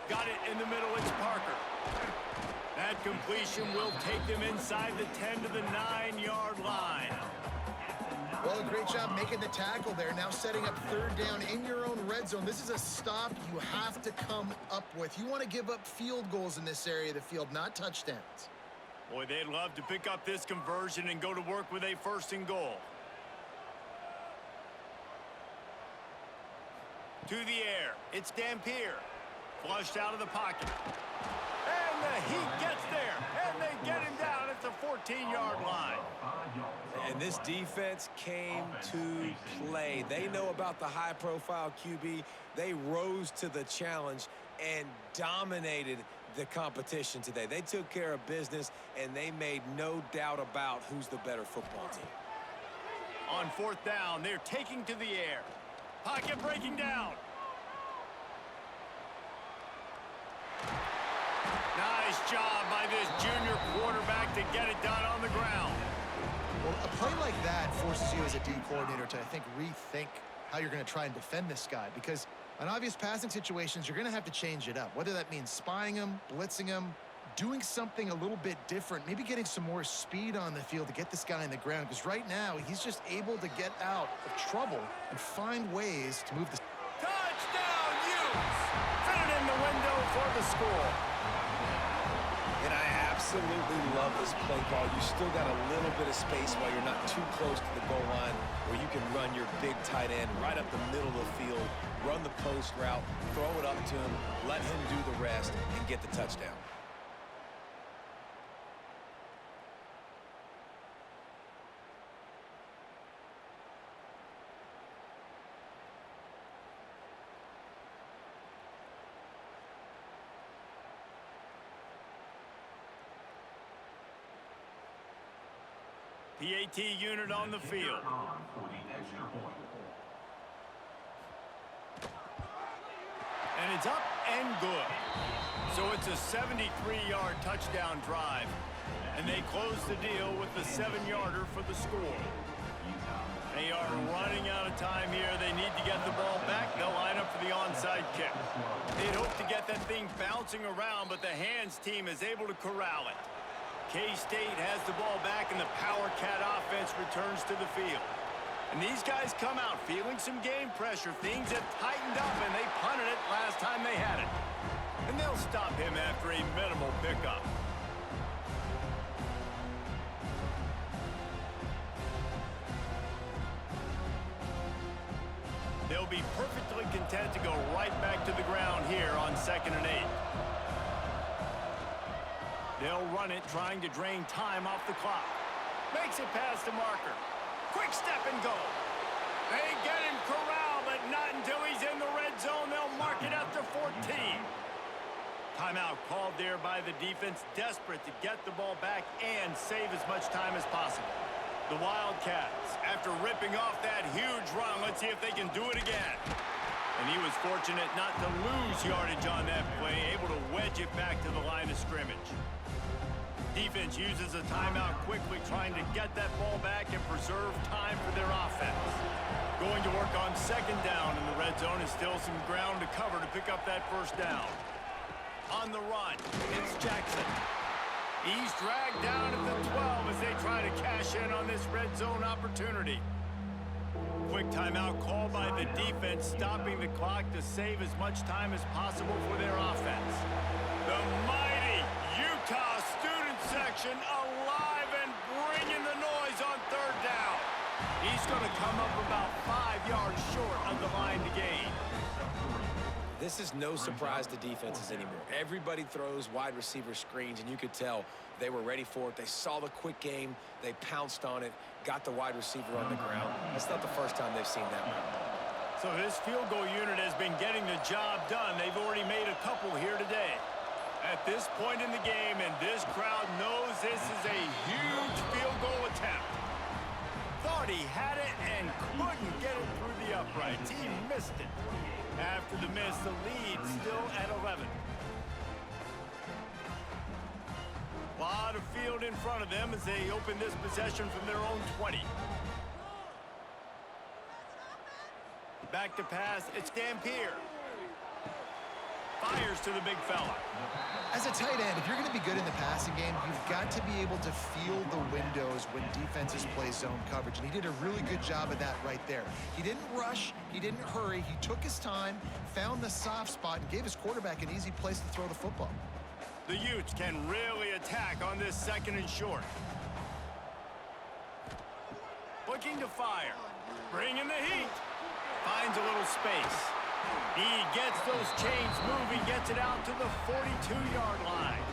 Got it in the middle. It's Parker. That completion will take them inside the 10 to the 9-yard line. Well, a great job making the tackle there. Now setting up 3rd down in your own red zone. This is a stop you have to come up with. You want to give up field goals in this area of the field, not touchdowns. Boy, they'd love to pick up this conversion and go to work with a 1st and goal. To the air. It's Dampier. Flushed out of the pocket. And the Heat gets there. And they get him down at the 14-yard line. And this defense came to play. They know about the high-profile QB. They rose to the challenge and dominated the competition today. They took care of business, and they made no doubt about who's the better football team. On 4th down, they're taking to the air. Pocket breaking down. Nice job by this junior quarterback to get it done on the ground. Well, a play like that forces you as a D coordinator to, I think, rethink how you're going to try and defend this guy. Because on obvious passing situations, you're going to have to change it up. Whether that means spying him, blitzing him, doing something a little bit different, maybe getting some more speed on the field to get this guy in the ground. Because right now, he's just able to get out of trouble and find ways to move the... Touchdown, Utes! Fit it in the window for the score. And I absolutely love this play call. You still got a little bit of space while you're not too close to the goal line where you can run your big tight end right up the middle of the field, run the post route, throw it up to him, let him do the rest, and get the touchdown. PAT unit on the field. And it's up and good. So it's a 73-yard touchdown drive. And they close the deal with the 7-yarder for the score. They are running out of time here. They need to get the ball back. They'll line up for the onside kick. They'd hope to get that thing bouncing around, but the hands team is able to corral it. K-State has the ball back, and the Power Cat offense returns to the field. And these guys come out feeling some game pressure. Things have tightened up, and they punted it last time they had it. And they'll stop him after a minimal pickup. they'll be perfectly content to go right back to the ground here on 2nd and 8. They'll run it, trying to drain time off the clock. Makes it past the marker. Quick step and go. They get him corralled, but not until he's in the red zone. They'll mark it after 14. Timeout called there by the defense, desperate to get the ball back and save as much time as possible. The Wildcats, after ripping off that huge run, let's see if they can do it again. And he was fortunate not to lose yardage on that play, able to wedge it back to the line of scrimmage. Defense uses a timeout quickly, trying to get that ball back and preserve time for their offense. Going to work on 2nd down in the red zone is still some ground to cover to pick up that 1st down. On the run, it's Jackson. He's dragged down at the 12 as they try to cash in on this red zone opportunity. Quick timeout called by the defense, stopping the clock to save as much time as possible for their offense. The mighty Utah student section alive and bringing the noise on 3rd down. He's going to come up about 5 yards short of the line to gain. This is no surprise to defenses anymore. Everybody throws wide receiver screens, and you could tell they were ready for it. They saw the quick game. They pounced on it, got the wide receiver on the ground. That's not the first time they've seen that one. So this field goal unit has been getting the job done. They've already made a couple here today. At this point in the game, and this crowd knows this is a huge field goal attempt. Thought he had it and couldn't get it through the uprights. He missed it. After the miss, the lead still at 11. A lot of field in front of them as they open this possession from their own 20. Back to pass, it's Dampier. Fires to the big fella. As a tight end, if you're going to be good in the passing game, you've got to be able to feel the windows when defenses play zone coverage. And he did a really good job of that right there. He didn't rush. He didn't hurry. He took his time, found the soft spot, and gave his quarterback an easy place to throw the football. The Utes can really attack on this 2nd and short. Looking to fire. Bringing the heat. Finds a little space. He gets those chains moving, gets it out to the 42-yard line.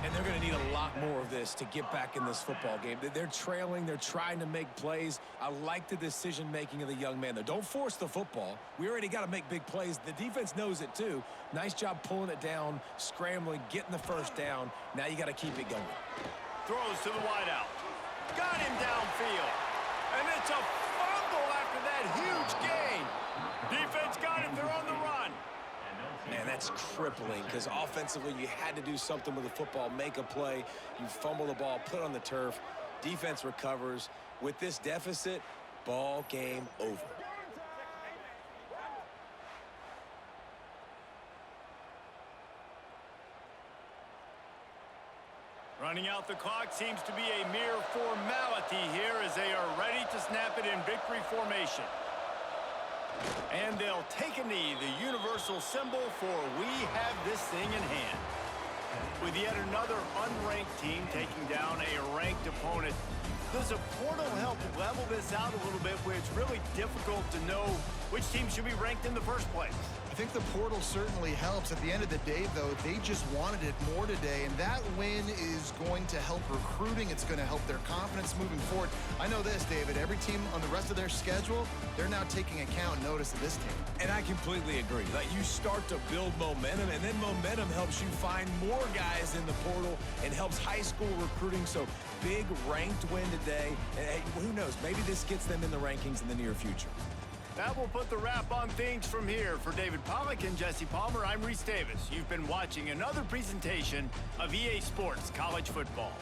And they're going to need a lot more of this to get back in this football game. They're trailing. They're trying to make plays. I like the decision-making of the young man, though. Don't force the football. We already got to make big plays. The defense knows it, too. Nice job pulling it down, scrambling, getting the 1st down. Now you got to keep it going. Throws to the wideout. Got him downfield. And it's a fumble after that huge gain. Defense got it. They're on the run. Man, that's crippling because offensively you had to do something with the football, make a play. You fumble the ball, put it on the turf. Defense recovers. With this deficit, ball game over. Running out the clock seems to be a mere formality here as they are ready to snap it in victory formation. And they'll take a knee, the universal symbol for we have this thing in hand. With yet another unranked team taking down a ranked opponent, does a portal help level this out a little bit where it's really difficult to know which team should be ranked in the first place? I think the portal certainly helps. At the end of the day, though, they just wanted it more today, and that win is going to help recruiting. It's going to help their confidence moving forward. I know this, David, every team on the rest of their schedule, they're now taking account notice of this team. And I completely agree. Like, you start to build momentum, and then momentum helps you find more guys in the portal and helps high school recruiting. So big ranked win today. And hey, who knows? Maybe this gets them in the rankings in the near future. That will put the wrap on things from here. For David Pollack and Jesse Palmer, I'm Reese Davis. You've been watching another presentation of EA Sports College Football.